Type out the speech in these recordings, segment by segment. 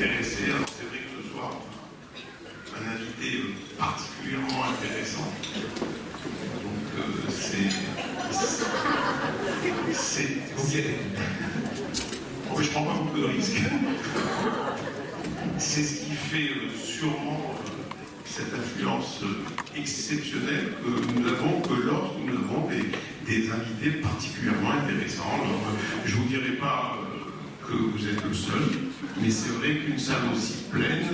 intéressé. Alors c'est vrai que ce soir, un invité particulièrement intéressant. Donc c'est... Bon, je prends pas beaucoup de risques. C'est ce qui fait sûrement cette influence exceptionnelle que nous avons, que lorsque nous avons des invités particulièrement intéressants. Alors, je ne vous dirai pas que vous êtes le seul, mais c'est vrai qu'une salle aussi pleine,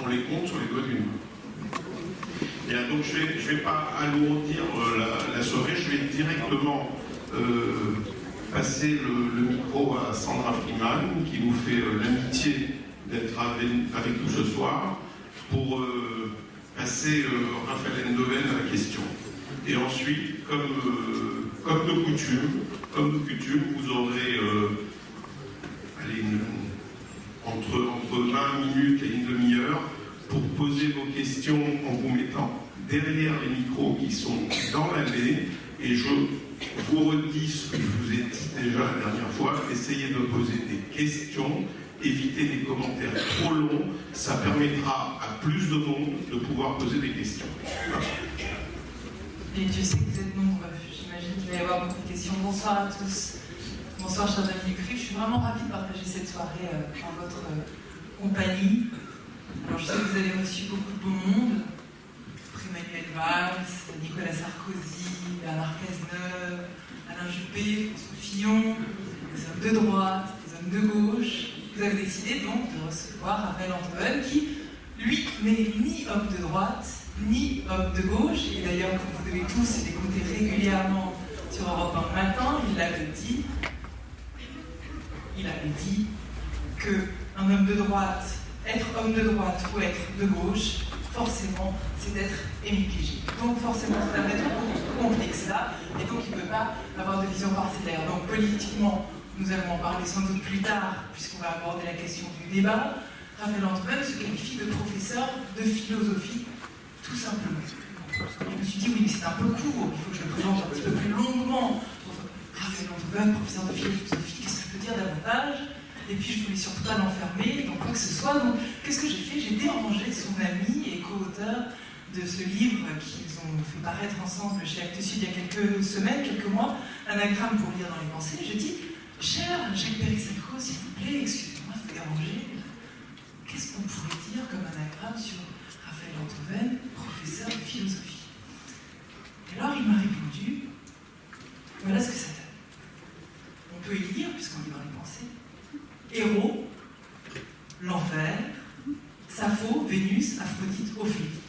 on les compte sur les doigts d'une main. Bien, donc je vais pas alourdir la soirée, je vais directement passer le micro à Sandra Freeman, qui nous fait l'amitié d'être avec nous ce soir, pour passer Raphaël Enthoven à la question. Et ensuite, comme de coutume, vous aurez entre 20 minutes et une demi-heure pour poser vos questions en vous mettant derrière les micros qui sont dans l'allée. Et je vous redis ce que je vous ai dit déjà la dernière fois, essayez de poser des questions, évitez des commentaires trop longs, ça permettra à plus de monde de pouvoir poser des questions. Voilà. Et tu sais que vous êtes nombreux, j'imagine qu'il va y avoir beaucoup de questions. Bonsoir à tous. Bonsoir chers amis du CRU, je suis vraiment ravie de partager cette soirée en votre compagnie. Alors je sais que vous avez reçu beaucoup de beau monde, Emmanuel Valls, Nicolas Sarkozy, Bernard Cazeneuve, Alain Juppé, François Fillon, des hommes de droite, des hommes de gauche. Vous avez décidé donc de recevoir Raphaël Enthoven qui, lui, n'est ni homme de droite, ni homme de gauche. Et d'ailleurs, comme vous devez tous l'écouter régulièrement sur Europe 1 matin, il avait dit qu'un homme de droite, être homme de droite ou être de gauche, forcément, c'est d'être hémiplégique. Donc forcément, c'est un être beaucoup complexe là, et donc il ne peut pas avoir de vision parcellaire. Donc politiquement, nous allons en parler sans doute plus tard, puisqu'on va aborder la question du débat. Raphaël Enthoven se qualifie de professeur de philosophie, tout simplement. Je me suis dit, oui, mais c'est un peu court, il faut que je le présente un petit peu plus longuement. Raphaël Enthoven, professeur de philosophie, qu'est-ce que je peux dire davantage? Et puis je voulais surtout pas l'enfermer dans quoi que ce soit. Donc qu'est-ce que j'ai fait? J'ai dérangé son ami et co-auteur de ce livre qu'ils ont fait paraître ensemble chez Actes Sud il y a quelques semaines, quelques mois, Anagramme pour lire dans les pensées. Je dis, cher Jacques Perissacco, s'il vous plaît, excusez-moi de vous déranger, qu'est-ce qu'on pourrait dire comme anagramme sur Raphaël Enthoven, professeur de philosophie? Et alors il m'a répondu, voilà ce que ça donne. On peut y lire, puisqu'on lit dans les pensées. Héros, l'enfer, Sappho, Vénus, Aphrodite, Ophélie.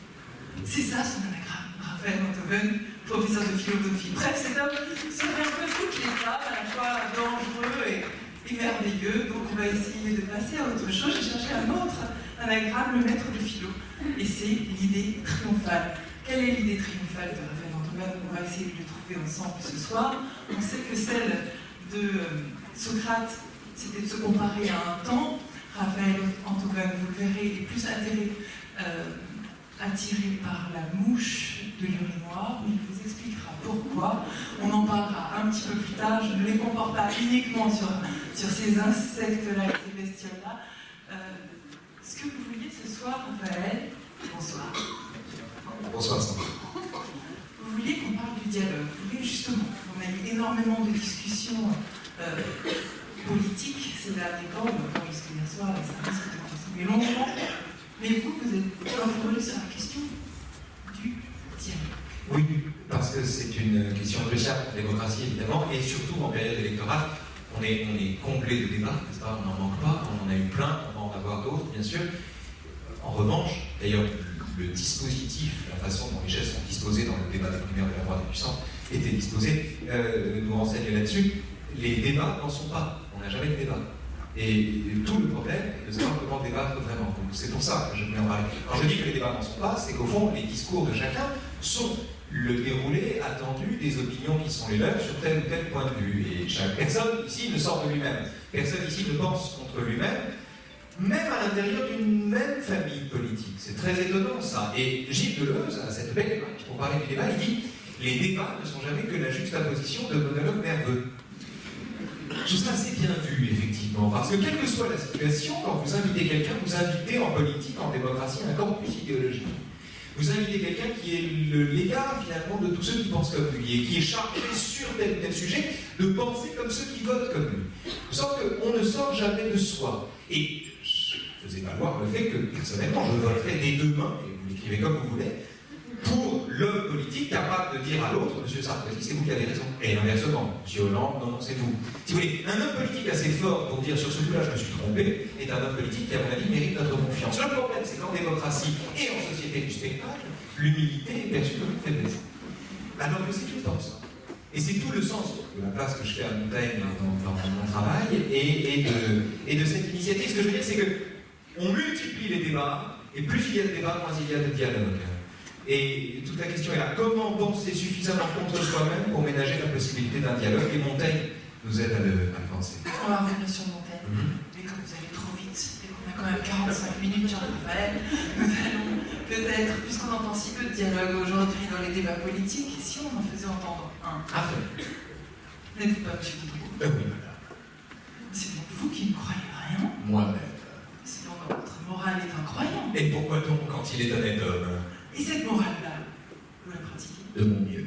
C'est ça son anagramme, Raphaël Enthoven, professeur de philosophie. Bref, cet homme serait un peu toutes les femmes, à la fois dangereux et merveilleux. Donc on va essayer de passer à autre chose. J'ai cherché un autre anagramme, le maître de philo. Et c'est l'idée triomphale. Quelle est l'idée triomphale de Raphaël Enthoven? On va essayer de le trouver ensemble ce soir. On sait que celle de Socrate, c'était de se comparer à un temps. Raphaël Enthoven, vous le verrez, est plus attiré par la mouche de l'urinoir, mais il vous expliquera pourquoi. On en parlera un petit peu plus tard. Je ne les compare pas uniquement sur ces insectes-là et ces bestioles-là. Ce que vous vouliez ce soir, Raphaël, bonsoir. Bonsoir, Sandra. Vous vouliez qu'on parle du dialogue. Vous vouliez justement, on a eu énormément de discussions politique ces derniers temps, jusqu'à hier soir, ça risque de continuer longtemps. Mais vous êtes interrogé sur la question du dialogue. Oui, parce que c'est une question cruciale pour la démocratie, évidemment, et surtout en période électorale, on est comblé de débats, n'est-ce pas? On n'en manque pas, on en a eu plein, on va en avoir d'autres, bien sûr. En revanche, d'ailleurs, le dispositif, la façon dont les gestes sont disposés dans le débat des primaires de la droite et puissante était disposé, nous renseigne là-dessus. Les débats n'en sont pas. On n'a jamais de débat. Et tout le problème est de savoir comment débattre vraiment. Donc c'est pour ça que je voulais en parler. Quand je dis que les débats n'en sont pas, c'est qu'au fond, les discours de chacun sont le déroulé attendu des opinions qui sont les leurs sur tel ou tel point de vue. Et personne ici ne sort de lui-même. Personne ici ne pense contre lui-même, même à l'intérieur d'une même famille politique. C'est très étonnant ça. Et Gilles Deleuze, à cette belle époque, pour parler du débat, il dit « Les débats ne sont jamais que la juxtaposition de monologues nerveux ». Je trouve ça assez bien vu, effectivement, parce que quelle que soit la situation, quand vous invitez quelqu'un, vous invitez en politique, en démocratie, un corpus idéologique. Vous invitez quelqu'un qui est l'égal, finalement, de tous ceux qui pensent comme lui, et qui est chargé sur tel sujet de penser comme ceux qui votent comme lui. Vous sentez qu'on ne sort jamais de soi. Et je faisais valoir le fait que, personnellement, je voterai des deux mains, et vous l'écrivez comme vous voulez, pour l'homme politique capable de dire à l'autre, Monsieur Sarkozy, c'est vous qui avez raison. Et inversement, Monsieur Hollande, non, c'est vous. Si vous voulez, un homme politique assez fort pour dire sur ce coup-là, je me suis trompé, est un homme politique qui, à mon avis, mérite notre confiance. Le problème, c'est qu'en démocratie et en société du spectacle, l'humilité est perçue comme une faiblesse. Alors que c'est une force. Et c'est tout le sens de la place que je fais à Montaigne dans mon travail et de cette initiative. Ce que je veux dire, c'est qu'on multiplie les débats, et plus il y a de débats, moins il y a de dialogue. Et toute la question est là, comment penser suffisamment contre soi-même pour ménager la possibilité d'un dialogue? Et Montaigne nous aide à le penser. On va revenir sur Montaigne, mais comme vous allez trop vite, et qu'on a quand même 45 minutes, Jean-Raphaël, nous allons peut-être, puisqu'on entend si peu de dialogue aujourd'hui dans les débats politiques, si on en faisait entendre un. Ah, N'êtes-vous pas, monsieur Diderot? oui, madame. C'est donc vous qui ne croyez rien? Moi-même. C'est donc votre morale est incroyable. Et pourquoi donc, quand il est honnête homme? Et cette morale-là, vous la pratiquez? De mon mieux.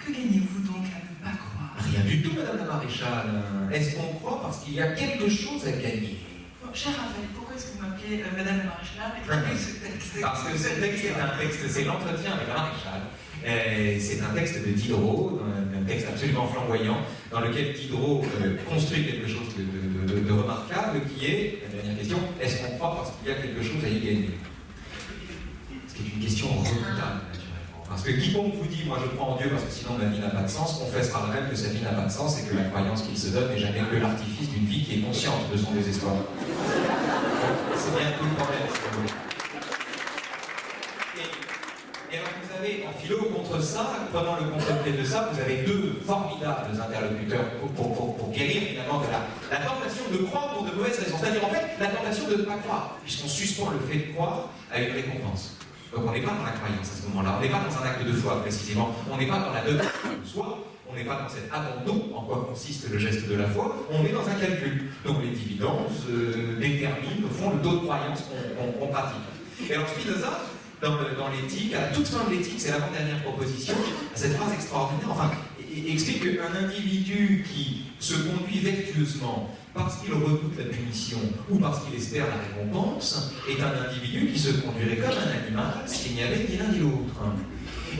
Que gagnez-vous donc à ne pas croire? Rien du tout, madame la maréchale. Est-ce qu'on croit parce qu'il y a quelque chose à gagner? Bon, cher Raphaël, pourquoi est-ce que vous m'appelez madame la maréchale? Écrivez ce texte. Parce que ce texte est un texte, c'est l'entretien avec la maréchale. C'est un texte de Diderot, un texte absolument flamboyant, dans lequel Diderot construit quelque chose de remarquable, qui est, la dernière question, est-ce qu'on croit parce qu'il y a quelque chose à y gagner? C'est une question redoutable, naturellement. Parce que quiconque vous dit, moi je crois en Dieu parce que sinon ma vie n'a pas de sens, confesse par là même que sa vie n'a pas de sens et que la croyance qu'il se donne n'est jamais que l'artifice d'une vie qui est consciente de son désespoir. C'est bien tout le problème, si vous voulez. Et alors vous avez, en philo, contre ça, prenant le contre-pied de ça, vous avez deux formidables interlocuteurs pour guérir finalement de la tentation de croire pour de mauvaises raisons. C'est-à-dire en fait, la tentation de ne pas croire, puisqu'on suspend le fait de croire à une récompense. Donc on n'est pas dans la croyance à ce moment-là, on n'est pas dans un acte de foi précisément, on n'est pas dans la donation de soi, on n'est pas dans cet abandon en quoi consiste le geste de la foi, on est dans un calcul. Donc les dividendes déterminent au fond le taux de croyance qu'on pratique. Et alors Spinoza, dans l'éthique, à la toute fin de l'éthique, c'est l'avant-dernière proposition, cette phrase extraordinaire, enfin, explique qu'un individu qui se conduit vertueusement parce qu'il redoute la punition ou parce qu'il espère la récompense est un individu qui se conduirait comme un animal s'il n'y avait ni l'un ni l'autre.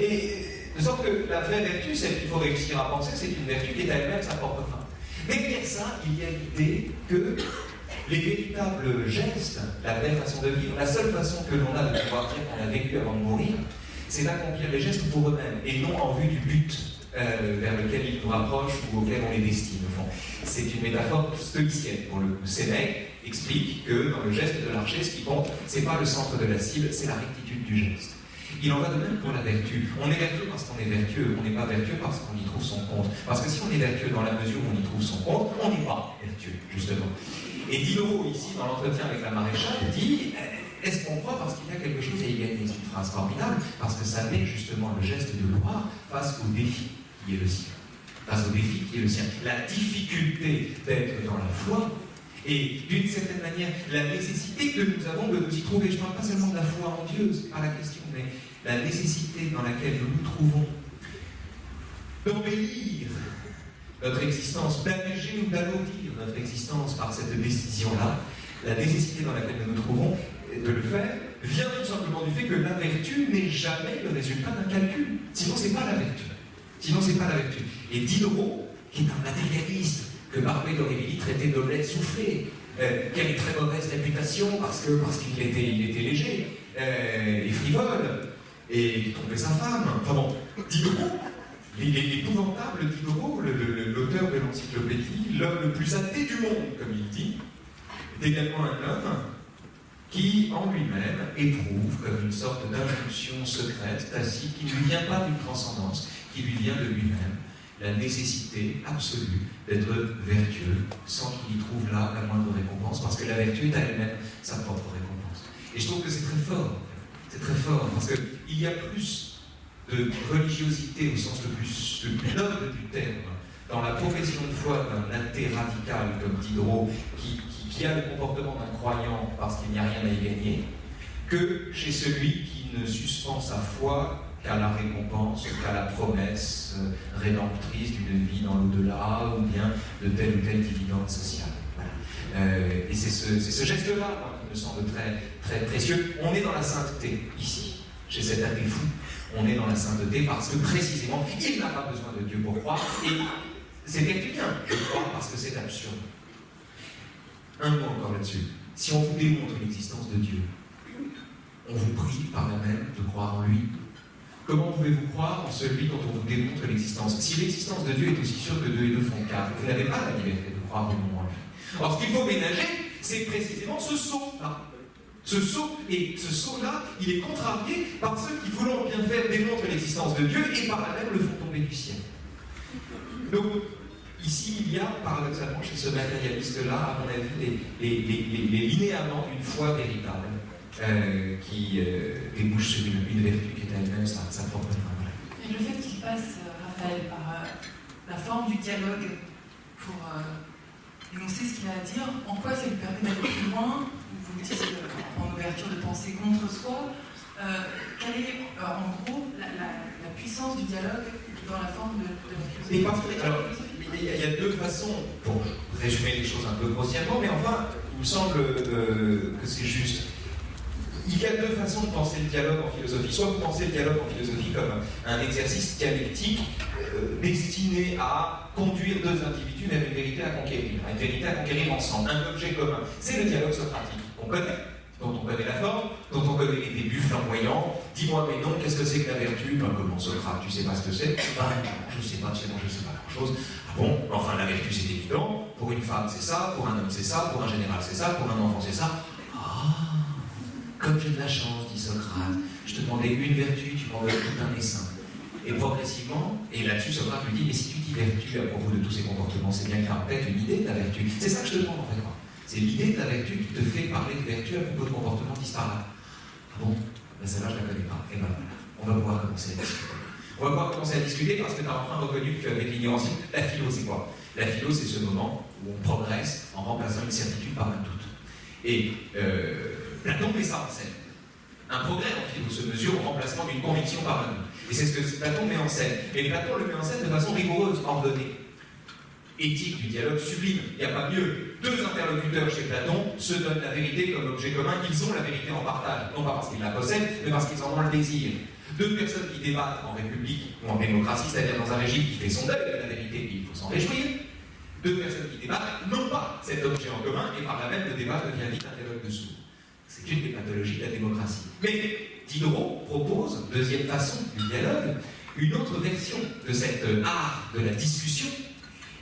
Et de sorte que la vraie vertu, c'est qu'il faut réussir à penser que c'est une vertu qui est elle-même sa propre fin. Derrière ça, il y a l'idée que les véritables gestes, la vraie façon de vivre, la seule façon que l'on a de pouvoir dire qu'on a vécu avant de mourir, c'est d'accomplir les gestes pour eux-mêmes et non en vue du but vers lequel ils nous rapprochent ou auquel on les destine, au fond. C'est une métaphore stoïcienne, pour le coup. Sénèque explique que dans le geste de l'archer, ce qui compte, c'est pas le centre de la cible, c'est la rectitude du geste. Il en va de même pour la vertu. On est vertueux parce qu'on est vertueux, on n'est pas vertueux parce qu'on y trouve son compte. Parce que si on est vertueux dans la mesure où on y trouve son compte, on n'est pas vertueux, justement. Et Diderot, ici, dans l'entretien avec la maréchale, dit est-ce qu'on croit parce qu'il y a quelque chose à y gagner? C'est une phrase formidable, parce que ça met justement le geste de croire face au défi qui est le sien. Face au défi qui est le sien. La difficulté d'être dans la foi et d'une certaine manière la nécessité que nous avons de nous y trouver. Je ne parle pas seulement de la foi en Dieu, c'est pas la question, mais la nécessité dans laquelle nous nous trouvons d'embellir notre existence, d'alléger ou d'alourdir notre existence par cette décision-là, la nécessité dans laquelle nous nous trouvons de le faire, vient tout simplement du fait que la vertu n'est jamais le résultat d'un calcul. Sinon, c'est pas la vertu. Sinon, c'est pas la vertu. Et Diderot, qui est un matérialiste, que Barbé d'Aurevilly traitait d'omelette soufflée, qui a une très mauvaise réputation parce qu'il était léger et frivole, et qui trompait sa femme. Enfin bon, Diderot, l'épouvantable Diderot, l'auteur de l'encyclopédie, l'homme le plus athée du monde, comme il dit, est également un homme qui, en lui-même, éprouve comme une sorte d'injonction secrète, tacite, qui ne lui vient pas d'une transcendance, qui lui vient de lui-même, la nécessité absolue d'être vertueux, sans qu'il y trouve là la moindre récompense, parce que la vertu est à elle-même sa propre récompense. Et je trouve que c'est très fort, c'est très fort, parce qu'il y a plus de religiosité au sens le plus noble du terme dans la profession de foi d'un athée radical comme Diderot, qui a le comportement d'un croyant parce qu'il n'y a rien à y gagner, que chez celui qui ne suspend sa foi qu'à la récompense, qu'à la promesse rédemptrice d'une vie dans l'au-delà, ou bien de telle ou telle dividende sociale. Voilà. Et c'est ce geste-là qui me semble très, très précieux. On est dans la sainteté, ici, chez cet athée fou. On est dans la sainteté parce que, précisément, il n'a pas besoin de Dieu pour croire, et c'est tertulien de croire parce que c'est absurde. Un mot encore là-dessus. Si on vous démontre l'existence de Dieu, on vous prive par là même de croire en lui. Comment pouvez-vous croire en celui dont on vous démontre l'existence? Si l'existence de Dieu est aussi sûre que 2 et 2 font 4, vous n'avez pas la liberté de croire ou non en lui. Alors ce qu'il faut ménager, c'est précisément ce saut-là. Ce saut-là, il est contrarié par ceux qui, voulant bien faire, démontrent l'existence de Dieu et par là même le font tomber du ciel. Donc, ici, il y a, paradoxalement, chez ce matérialiste-là, à mon avis, les linéaments d'une foi véritable. Qui débouche sur une vertu qui est elle-même sa propre fin. Voilà. Et le fait qu'il passe, Raphaël, par la forme du dialogue pour énoncer ce qu'il a à dire, en quoi ça lui permet d'aller plus loin? Vous le dites en ouverture de pensée contre soi. Quelle est, en gros, la puissance du dialogue dans la forme de la philosophie? Il y a deux façons, pour résumer les choses un peu grossièrement, mais enfin, il me semble que c'est juste. Il y a deux façons de penser le dialogue en philosophie. Soit vous pensez le dialogue en philosophie comme un exercice dialectique destiné à conduire deux individus vers une vérité à conquérir ensemble, un objet commun. C'est le dialogue socratique qu'on connaît, dont on connaît la forme, dont on connaît les débuts flamboyants. Dis-moi mais non, qu'est-ce que c'est que la vertu? Comment Socrate, tu sais pas ce que c'est? Je sais pas, je sais pas grand-chose. Ah bon, enfin la vertu c'est évident, pour une femme c'est ça, pour un homme c'est ça, pour un général c'est ça, pour un enfant c'est ça. Comme j'ai de la chance, dit Socrate, je te demandais une vertu, tu m'en donnes tout un essaim. Et progressivement, et là-dessus Socrate lui dit, mais si tu dis vertu à propos de tous ces comportements, c'est bien qu'il y a en tête une idée de la vertu. C'est ça que je te demande en fait. C'est l'idée de la vertu qui te fait parler de vertu à propos de comportements disparates. Ah bon? Ben celle-là, je la connais pas. Et ben voilà, on va pouvoir commencer à discuter. On va pouvoir commencer à discuter parce que tu as enfin reconnu qu'avec l'ignorance, la philo c'est quoi? La philo c'est ce moment où on progresse en remplaçant une certitude par un doute. Et Platon met ça en scène. Un progrès en philo se mesure au remplacement d'une conviction par un doute. Et c'est ce que Platon met en scène. Et Platon le met en scène de façon rigoureuse, ordonnée. Éthique du dialogue sublime. Il n'y a pas mieux. Deux interlocuteurs chez Platon se donnent la vérité comme objet commun. Ils ont la vérité en partage. Non pas parce qu'ils la possèdent, mais parce qu'ils en ont le désir. Deux personnes qui débattent en république ou en démocratie, c'est-à-dire dans un régime qui fait son deuil de la vérité, et il faut s'en réjouir. Deux personnes qui débattent n'ont pas cet objet en commun, et par là même le débat devient vite un dialogue de sourds. C'est une des pathologies de la démocratie. Mais Diderot propose, deuxième façon du dialogue, une autre version de cet art de la discussion.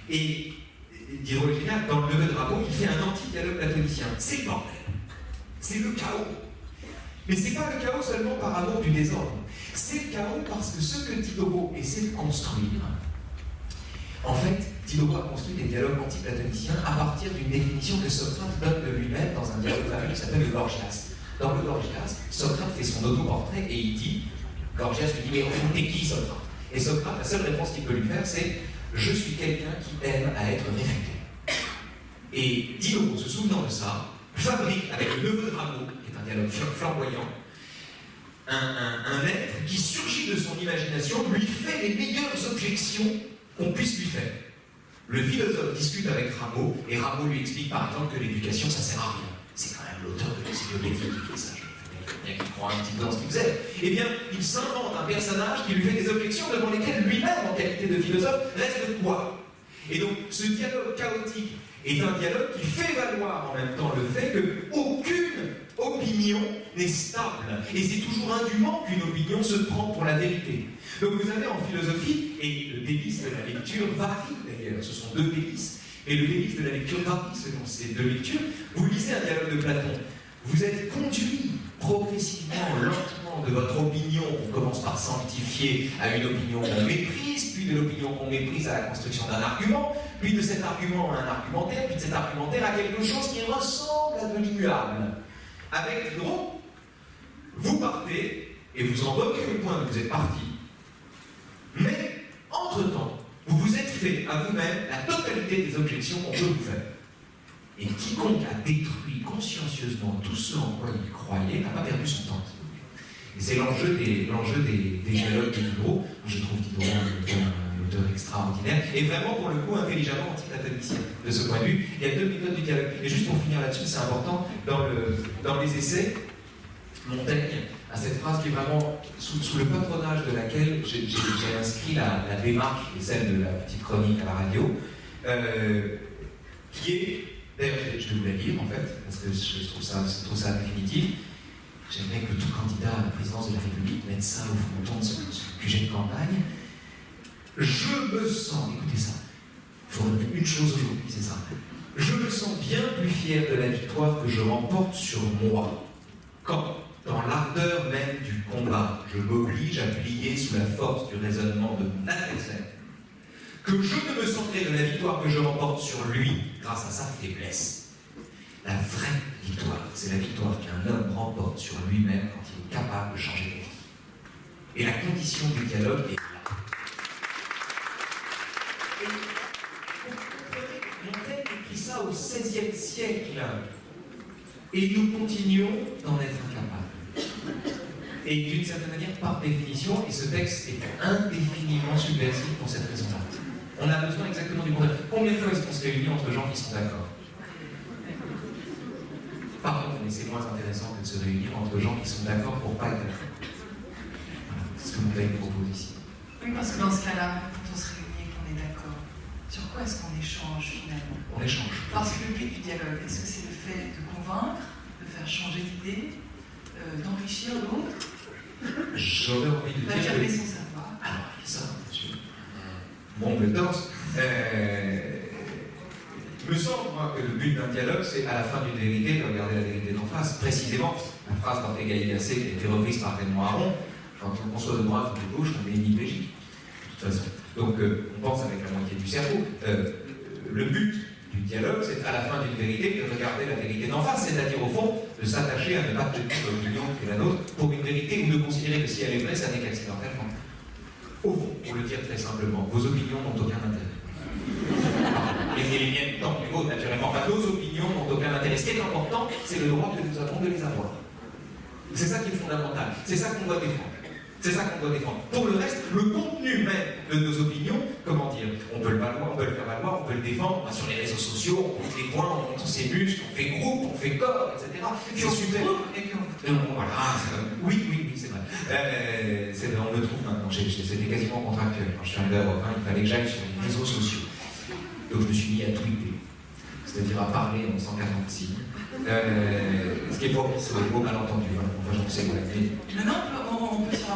Et Diderot est génial, dans le Neveu de Rameau, il fait un anti-dialogue platonicien. C'est le bordel. C'est le chaos. Mais c'est pas le chaos seulement par amour du désordre. C'est le chaos parce que ce que Diderot essaie de construire, en fait, Diderot a construit des dialogues anti-platoniciens à partir d'une définition que Socrate donne de lui-même dans un dialogue fameux qui s'appelle le Gorgias. Dans le Gorgias, Socrate fait son autoportrait et il dit, Gorgias lui dit, mais au fond, t'es qui Socrate? Et Socrate, la seule réponse qu'il peut lui faire, c'est je suis quelqu'un qui aime à être réfuté. Et Diderot, se souvenant de ça, fabrique avec le Neveu de Rameau, qui est un dialogue flamboyant, un être qui surgit de son imagination, lui fait les meilleures objections qu'on puisse lui faire. Le philosophe discute avec Rameau, et Rameau lui explique par exemple que l'éducation ça sert à rien. C'est quand même l'auteur de l'encyclopédie qui fait ça, je bien qu'il croit un petit peu dans ce qu'il faisait. Eh bien, il s'invente un personnage qui lui fait des objections devant lesquelles lui-même, en qualité de philosophe, reste quoi? Et donc, ce dialogue chaotique est un dialogue qui fait valoir en même temps le fait qu'aucune opinion n'est stable. Et c'est toujours indûment qu'une opinion se prend pour la vérité. Donc vous avez en philosophie, et le délice de la lecture varie d'ailleurs, ce sont deux délices, et le délice de la lecture varie selon ces deux lectures. Vous lisez un dialogue de Platon, vous êtes conduit progressivement, lentement de votre opinion, on commence par sanctifier à une opinion qu'on méprise, puis de l'opinion qu'on méprise à la construction d'un argument, puis de cet argument à un argumentaire, puis de cet argumentaire à quelque chose qui ressemble à de l'immuable. Avec Diderot, vous partez et vous en revenez au point où vous êtes parti, mais entre-temps, vous vous êtes fait, à vous-même la totalité des objections qu'on peut vous faire. Et quiconque a détruit consciencieusement tout ce en quoi il croyait n'a pas perdu son temps. Et c'est l'enjeu des dialogues de Diderot. Je trouve Diderot un auteur extraordinaire et vraiment pour le coup intelligemment antiplatonicien de ce point de vue. Il y a deux méthodes du dialogue. Et juste pour finir là-dessus, c'est important, dans les essais, Montaigne a cette phrase qui est vraiment sous le patronage de laquelle j'ai inscrit la démarche, et celle de la petite chronique à la radio, qui est, d'ailleurs je vais vous la lire en fait, parce que je trouve ça définitif. J'aimerais que tout candidat à la présidence de la République mette ça au fronton de son QG de campagne. Je me sens, écoutez ça, il faut retenir une chose aujourd'hui, c'est ça. Je me sens bien plus fier de la victoire que je remporte sur moi, quand, dans l'ardeur même du combat, je m'oblige à plier sous la force du raisonnement de mon adversaire, que je ne me sentais de la victoire que je remporte sur lui grâce à sa faiblesse. La vraie victoire, c'est la victoire qu'un homme remporte sur lui-même quand il est capable de changer d'avis. Et la condition du dialogue est là. Et Montaigne écrit ça au XVIe siècle. Et nous continuons d'en être incapables. Et d'une certaine manière, par définition, et ce texte est indéfiniment subversif pour cette raison-là. On a besoin exactement du contraire. Combien de fois est-ce qu'on se réunit entre gens qui sont d'accord? Par contre, mais c'est moins intéressant que de se réunir entre gens qui sont d'accord pour pas être d'accord. Voilà, c'est ce que Montaigne propose ici. Oui, parce que dans ce cas-là, quand on se réunit et qu'on est d'accord, sur quoi est-ce qu'on échange finalement? On échange. Parce que le but du dialogue, est-ce que c'est le fait de convaincre, de faire changer d'idée, d'enrichir l'autre, j'aurais envie de dire d'affirmer son savoir? Alors, ça, monsieur. Bon, le torse. Il me semble, moi, que le but d'un dialogue, c'est à la fin d'une vérité de regarder la vérité d'en face. Précisément, la phrase d'Ortega y Gasset qui a été reprise par Raymond Aron, quand on soit de droite ou de gauche, on est hémiplégique, de toute façon. Donc, on pense avec la moitié du cerveau. Le but du dialogue, c'est à la fin d'une vérité de regarder la vérité d'en face, c'est-à-dire, au fond, de s'attacher à ne pas tenir l'opinion qui est la nôtre pour une vérité ou de considérer que si elle est vraie, ça n'est qu'accidentellement. Au fond, pour le dire très simplement, vos opinions n'ont aucun intérêt. Et les miennes, tant que les vôtres, naturellement pas. Nos opinions n'ont aucun intérêt. Ce qui est important, c'est le droit que nous avons de les avoir. C'est ça qui est fondamental. C'est ça qu'on doit défendre. C'est ça qu'on doit défendre. Pour le reste, le contenu même de nos opinions, comment dire, on peut le valoir, on peut le faire valoir, on peut le défendre. On va sur les réseaux sociaux, on compte les points, on montre ses muscles, on fait groupe, on fait corps, etc. Et puis on se trouve, et puis on... Voilà, oui, c'est vrai. On le trouve maintenant. C'était quasiment contractuel. Quand je suis arrivé à Europe 1, il fallait que j'aille sur les réseaux sociaux. Donc je me suis mis à tweeter, c'est-à-dire à parler en 140 signes. Ce qui est propice au beau malentendu. Enfin, j'en sais quoi. Maintenant, on peut s'en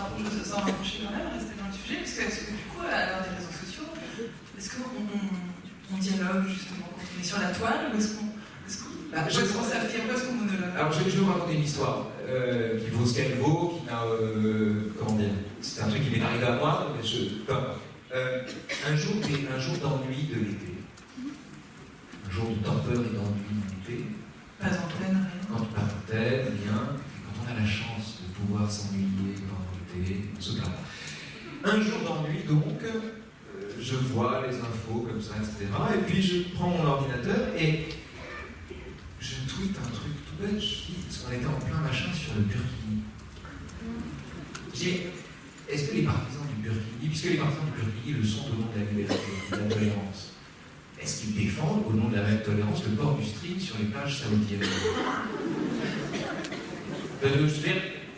rapprocher quand même, rester dans le sujet, parce que est-ce que du coup, à l'heure des réseaux sociaux, est-ce qu'on dialogue justement quand on est sur la toile, ou est-ce qu'on s'affirme, est-ce qu'on monologue? Alors, je vais vous raconter une histoire qui vaut ce qu'elle vaut, qui n'a. Comment dire? C'est un truc qui m'est arrivé à moi, mais un jour d'ennui de l'été. Un jour de torpeur et d'ennui de l'été. Pas d'antenne, rien. Pas d'antenne, rien. Quand on a la chance de pouvoir s'ennuyer pendant l'été, on se plaint. Un jour d'ennui, donc, je vois les infos comme ça, etc. Et puis je prends mon ordinateur et je tweete un truc tout bête. Je dis, parce qu'on était en plein machin sur le Burkini. Je dis, est-ce que les partisans du Burkini, puisque les partisans du Burkini le sont au nom de la liberté, de la tolérance, est-ce qu'ils défendent au nom de la même tolérance le port du string sur les plages saoudiennes?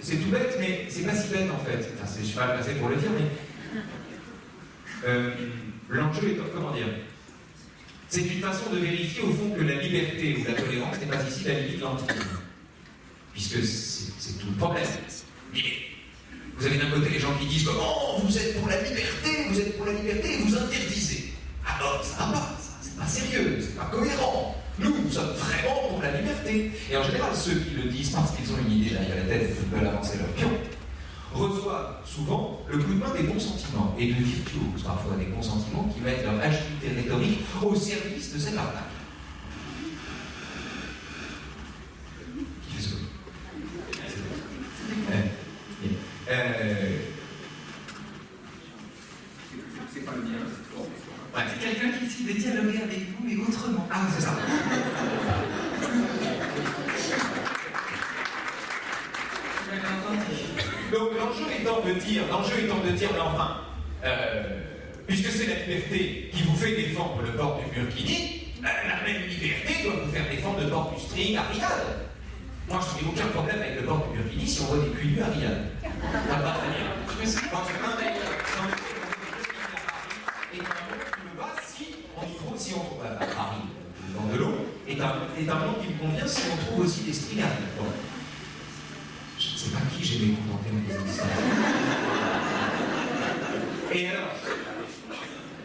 C'est tout bête, mais c'est pas si bête en fait. Enfin, je suis pas placé pour le dire, mais l'enjeu est, comment dire, c'est une façon de vérifier au fond que la liberté ou la tolérance n'est pas ici la limite de l'antiquité. Puisque c'est tout le problème. Vous avez d'un côté les gens qui disent comment vous êtes pour la liberté et vous interdisez. Alors ça va pas, ça, c'est pas sérieux, c'est pas cohérent. Nous sommes vraiment pour la liberté. Et en général, ceux qui le disent parce qu'ils ont une idée derrière la tête et qu'ils veulent avancer leur pion, reçoivent souvent le coup de main des bons sentiments et de virtuoses, parfois des bons sentiments qui mettent leur agilité rhétorique au service de cette arnaque. Qui fait ce bruit? C'est pas le mien. C'est quelqu'un qui étant de dire, mais enfin, puisque c'est la liberté qui vous fait défendre le port du burkini, la même liberté doit vous faire défendre le port du string à Riyad. Moi, je n'ai aucun problème avec le port du burkini si on voit des culs nus à Riyad. Ça va très bien. Je me souviens qu'un mec et un monde qui me va si on trouve à Paris, dans de l'eau, est un monde qui me convient si on trouve aussi des strings à Riyad. Bon. Je ne sais pas qui j'ai mécontenté en disant ça. Et alors,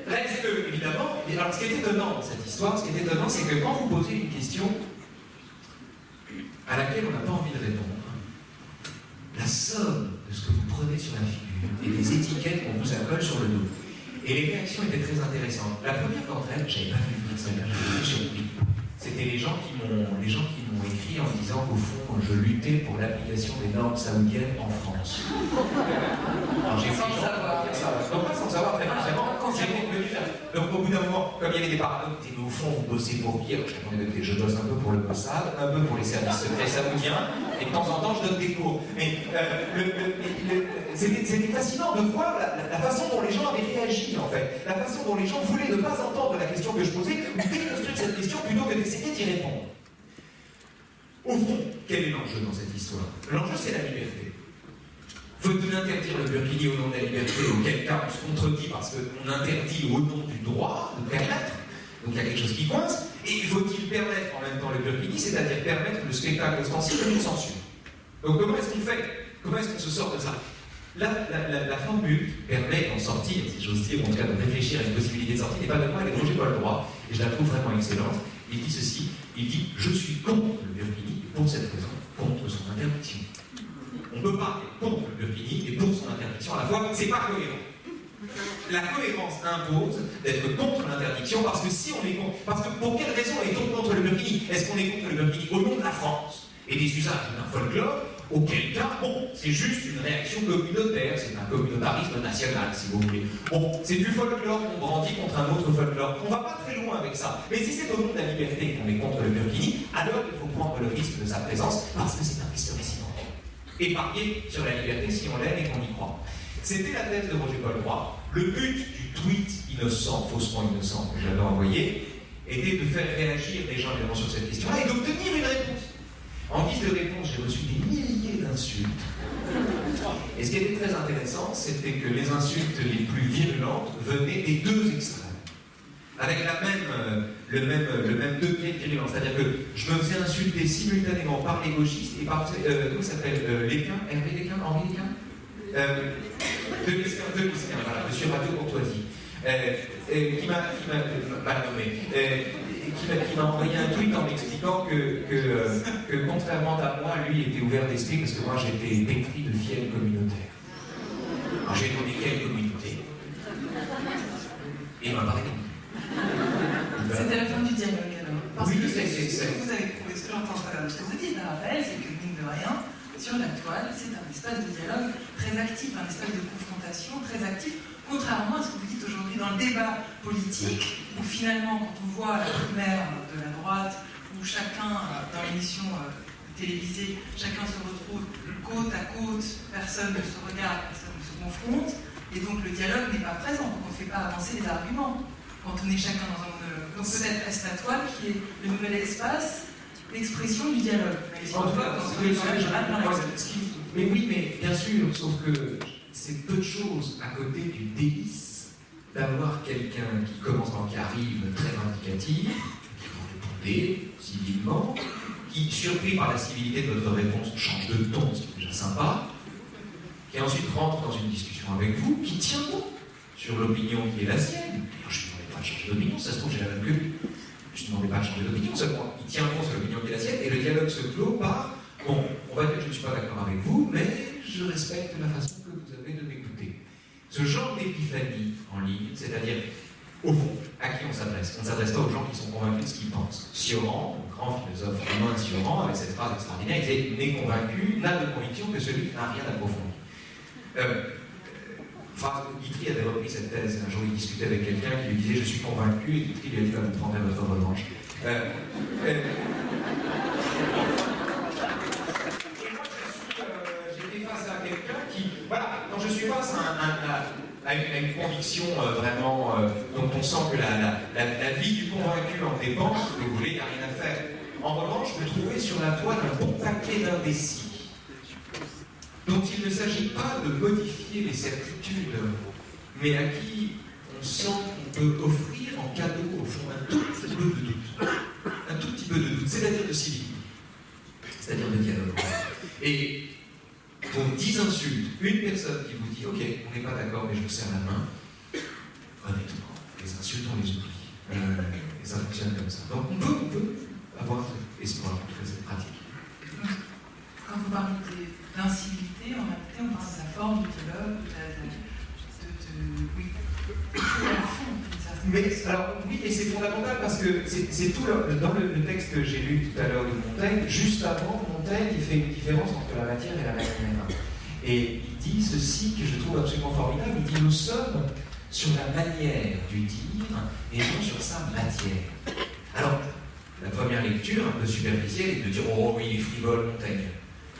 reste que, évidemment, alors ce qui est étonnant dans cette histoire, c'est que quand vous posez une question à laquelle on n'a pas envie de répondre, la somme de ce que vous prenez sur la figure et des étiquettes qu'on vous accole sur le dos. Et les réactions étaient très intéressantes. La première d'entre elles, j'avais pas vu venir celle-là, j'étais surpris. C'était les gens qui m'ont écrit en disant qu'au fond, je luttais pour l'application des normes saoudiennes en France. Alors j'ai pris savoir. Non, pas sans savoir, très précisément. Quand j'étais venu faire. Donc au bout d'un moment, comme il y avait des paradoxes, mais au fond, vous bossez pour qui? Je bosse un peu pour le Mossad, un peu pour les services secrets saoudiens, et de temps en temps, je donne des cours. Mais c'était fascinant de voir la façon dont les gens avaient réagi, en fait. La façon dont les gens voulaient ne pas entendre la question que je posais, ou déconstruire cette question plutôt que d'essayer d'y répondre. Au fond, quel est l'enjeu dans cette histoire? L'enjeu, c'est la liberté. Faut-il interdire le burkini au nom de la liberté, auquel cas on se contredit parce qu'on interdit au nom du droit de permettre, donc il y a quelque chose qui coince, et faut-il permettre en même temps le burkini, c'est-à-dire permettre le spectacle ostensible d'une censure. Donc comment est-ce qu'on fait? Comment est-ce qu'on se sort de ça? La formule permet d'en sortir, si j'ose dire, en tout cas de réfléchir à une possibilité de sortie, n'est pas de moi, elle est pas le droit, et je la trouve vraiment excellente. Il dit ceci, il dit « Je suis contre le burkini, et pour cette raison, contre son interdiction ». On ne peut pas être contre le burkini et pour son interdiction à la fois, c'est pas cohérent. La cohérence impose d'être contre l'interdiction parce que si on est contre, parce que pour quelle raison est-on contre le burkini? Est-ce qu'on est contre le burkini au nom de la France et des usages d'un folklore? Auquel cas, bon, c'est juste une réaction communautaire, c'est un communautarisme national, si vous voulez. Bon, c'est du folklore qu'on brandit contre un autre folklore. On va pas très loin avec ça. Mais si c'est au nom de la liberté qu'on est contre le burkini, alors il faut prendre le risque de sa présence parce que c'est un risque réciproque. Et parier sur la liberté si on l'aime et qu'on y croit. C'était la thèse de Roger Paul-Droit. Le but du tweet innocent, faussement innocent, que j'avais envoyé, était de faire réagir les gens évidemment sur cette question-là et d'obtenir une réponse. En guise de réponse, j'ai reçu des milliers d'insultes. Et ce qui était très intéressant, c'était que les insultes les plus virulentes venaient des deux extrêmes. Avec le même degré de virulence. C'est-à-dire que je me faisais insulter simultanément par les gauchistes et par, comment ça s'appelle, Léquin, Hervé Léquin, Henri Léquin de Lisquin, voilà, monsieur Radio Courtoisie, qui m'a mal nommé, qui m'a envoyé un tweet en m'expliquant que contrairement à moi, lui était ouvert d'esprit parce que moi j'étais pétri de fiel communautaire. Alors j'ai donné quelle communauté? Et il m'a parlé. C'était la fin du dialogue alors. Parce oui, que ce que vous avez trouvé, ce que j'entends à travers ce que vous dites, Raphaël, c'est que mine de rien, sur la toile, c'est un espace de dialogue très actif, un espace de confrontation très actif, contrairement à ce que vous dites aujourd'hui dans le débat politique, où finalement, quand on voit la primaire de la droite, où chacun, dans l'émission télévisée, chacun se retrouve côte à côte, personne ne se regarde, personne ne se confronte, et donc le dialogue n'est pas présent, donc on ne fait pas avancer les arguments quand on est chacun dans un monologue. Donc peut-être est-ce la toile qui est le nouvel espace d'expression du dialogue. Mais oui, mais bien sûr, sauf que c'est peu de choses à côté du délice d'avoir quelqu'un qui arrive très vindicatif, qui vous répondez civilement, qui, surpris par la civilité de votre réponse, change de ton, ce qui est déjà sympa, qui ensuite rentre dans une discussion avec vous, qui tient bon sur l'opinion qui est la sienne. Je ne demandais pas de changer d'opinion, ça se trouve j'ai la même que lui. Je ne demandais pas de changer d'opinion, seulement il tient bon sur l'opinion qui est la sienne, et le dialogue se clôt par bon, on va dire que je ne suis pas d'accord avec vous, mais je respecte la façon que vous avez de m'écouter. Ce genre d'épiphanie en ligne, c'est-à-dire, au fond, à qui on s'adresse? On ne s'adresse pas aux gens qui sont convaincus de ce qu'ils pensent. Sioran, le grand philosophe romain Sioran, avec cette phrase extraordinaire, il disait « N'est convaincu, n'a de conviction que celui qui n'a rien d'approfondi ». Guitry avait repris cette thèse. Un jour, il discutait avec quelqu'un qui lui disait « Je suis convaincu », et Guitry lui a dit « Vous prendrez votre revanche ». Et moi, j'étais face à quelqu'un qui, voilà, à une conviction vraiment dont on sent que la vie du convaincu en dépend, si vous voulez, il n'y a rien à faire. En revanche, je me trouvais sur la toile un bon paquet d'indécis, dont il ne s'agit pas de modifier les certitudes, mais à qui on sent qu'on peut offrir en cadeau, au fond, un tout petit peu de doute. Un tout petit peu de doute, c'est-à-dire de civisme, c'est-à-dire de dialogue. Et pour 10 insultes, une personne qui vous dit « Ok, on n'est pas d'accord, mais je vous serre la main », honnêtement, les insultes, on les oublie. Et ça fonctionne comme ça. Donc on peut avoir espoir pour cette pratique. Quand vous parlez d'incivilité, en réalité, on parle de la forme du dialogue, oui, c'est le fond d'une certaine Mais alors oui, et c'est fondamental parce que c'est tout dans le texte que j'ai lu tout à l'heure de Montaigne, juste avant Montaigne, il fait une différence entre la matière et la manière. Et il dit ceci que je trouve absolument formidable, il dit nous sommes sur la manière du dire et non sur sa matière. Alors, la première lecture, un peu superficielle, est de dire oh oui, il est frivole Montaigne.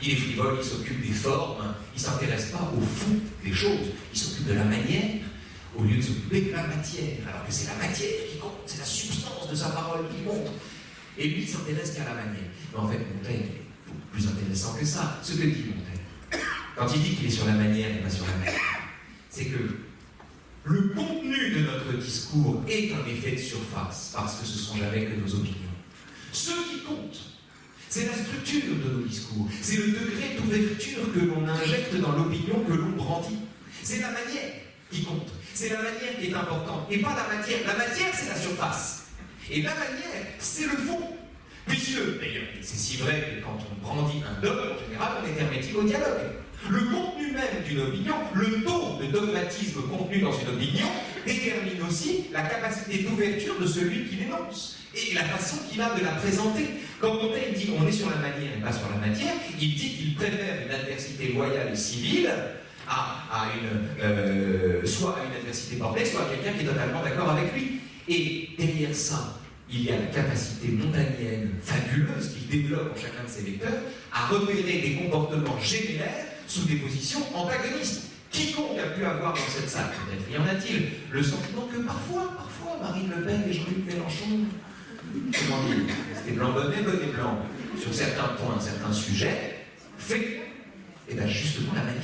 Il est frivole, il s'occupe des formes, il ne s'intéresse pas au fond des choses, il s'occupe de la manière au lieu de s'occuper de la matière, alors que c'est la matière qui compte, c'est la substance de sa parole qui compte. Et lui, il s'intéresse qu'à la manière. Mais en fait, Montaigne est beaucoup plus intéressant que ça. Ce que dit Montaigne, quand il dit qu'il est sur la manière et pas sur la matière, c'est que le contenu de notre discours est un effet de surface, parce que ce ne sont jamais que nos opinions. Ce qui compte, c'est la structure de nos discours, c'est le degré d'ouverture que l'on injecte dans l'opinion que l'on brandit. C'est la manière qui compte. C'est la manière qui est importante, et pas la matière. La matière, c'est la surface. Et la manière, c'est le fond. Puisque, d'ailleurs, c'est si vrai que quand on brandit un dogme, en général, on est hermétique au dialogue. Le contenu même d'une opinion, le taux de dogmatisme contenu dans une opinion, détermine aussi la capacité d'ouverture de celui qui l'énonce, et la façon qu'il a de la présenter. Quand Montaigne dit on est sur la manière et pas sur la matière, il dit qu'il préfère une adversité loyale et civile soit à une adversité portée, soit à quelqu'un qui est totalement d'accord avec lui. Et derrière ça, il y a la capacité montagnenne fabuleuse qu'il développe en chacun de ses lecteurs à repérer des comportements généraires sous des positions antagonistes. Quiconque a pu avoir dans cette salle, peut-être y en a-t-il, le sentiment que parfois, Marine Le Pen et Jean-Luc Mélenchon, comment dire, c'était blanc bonnet blanc, sur certains points, certains sujets, fait, et bien justement la manière.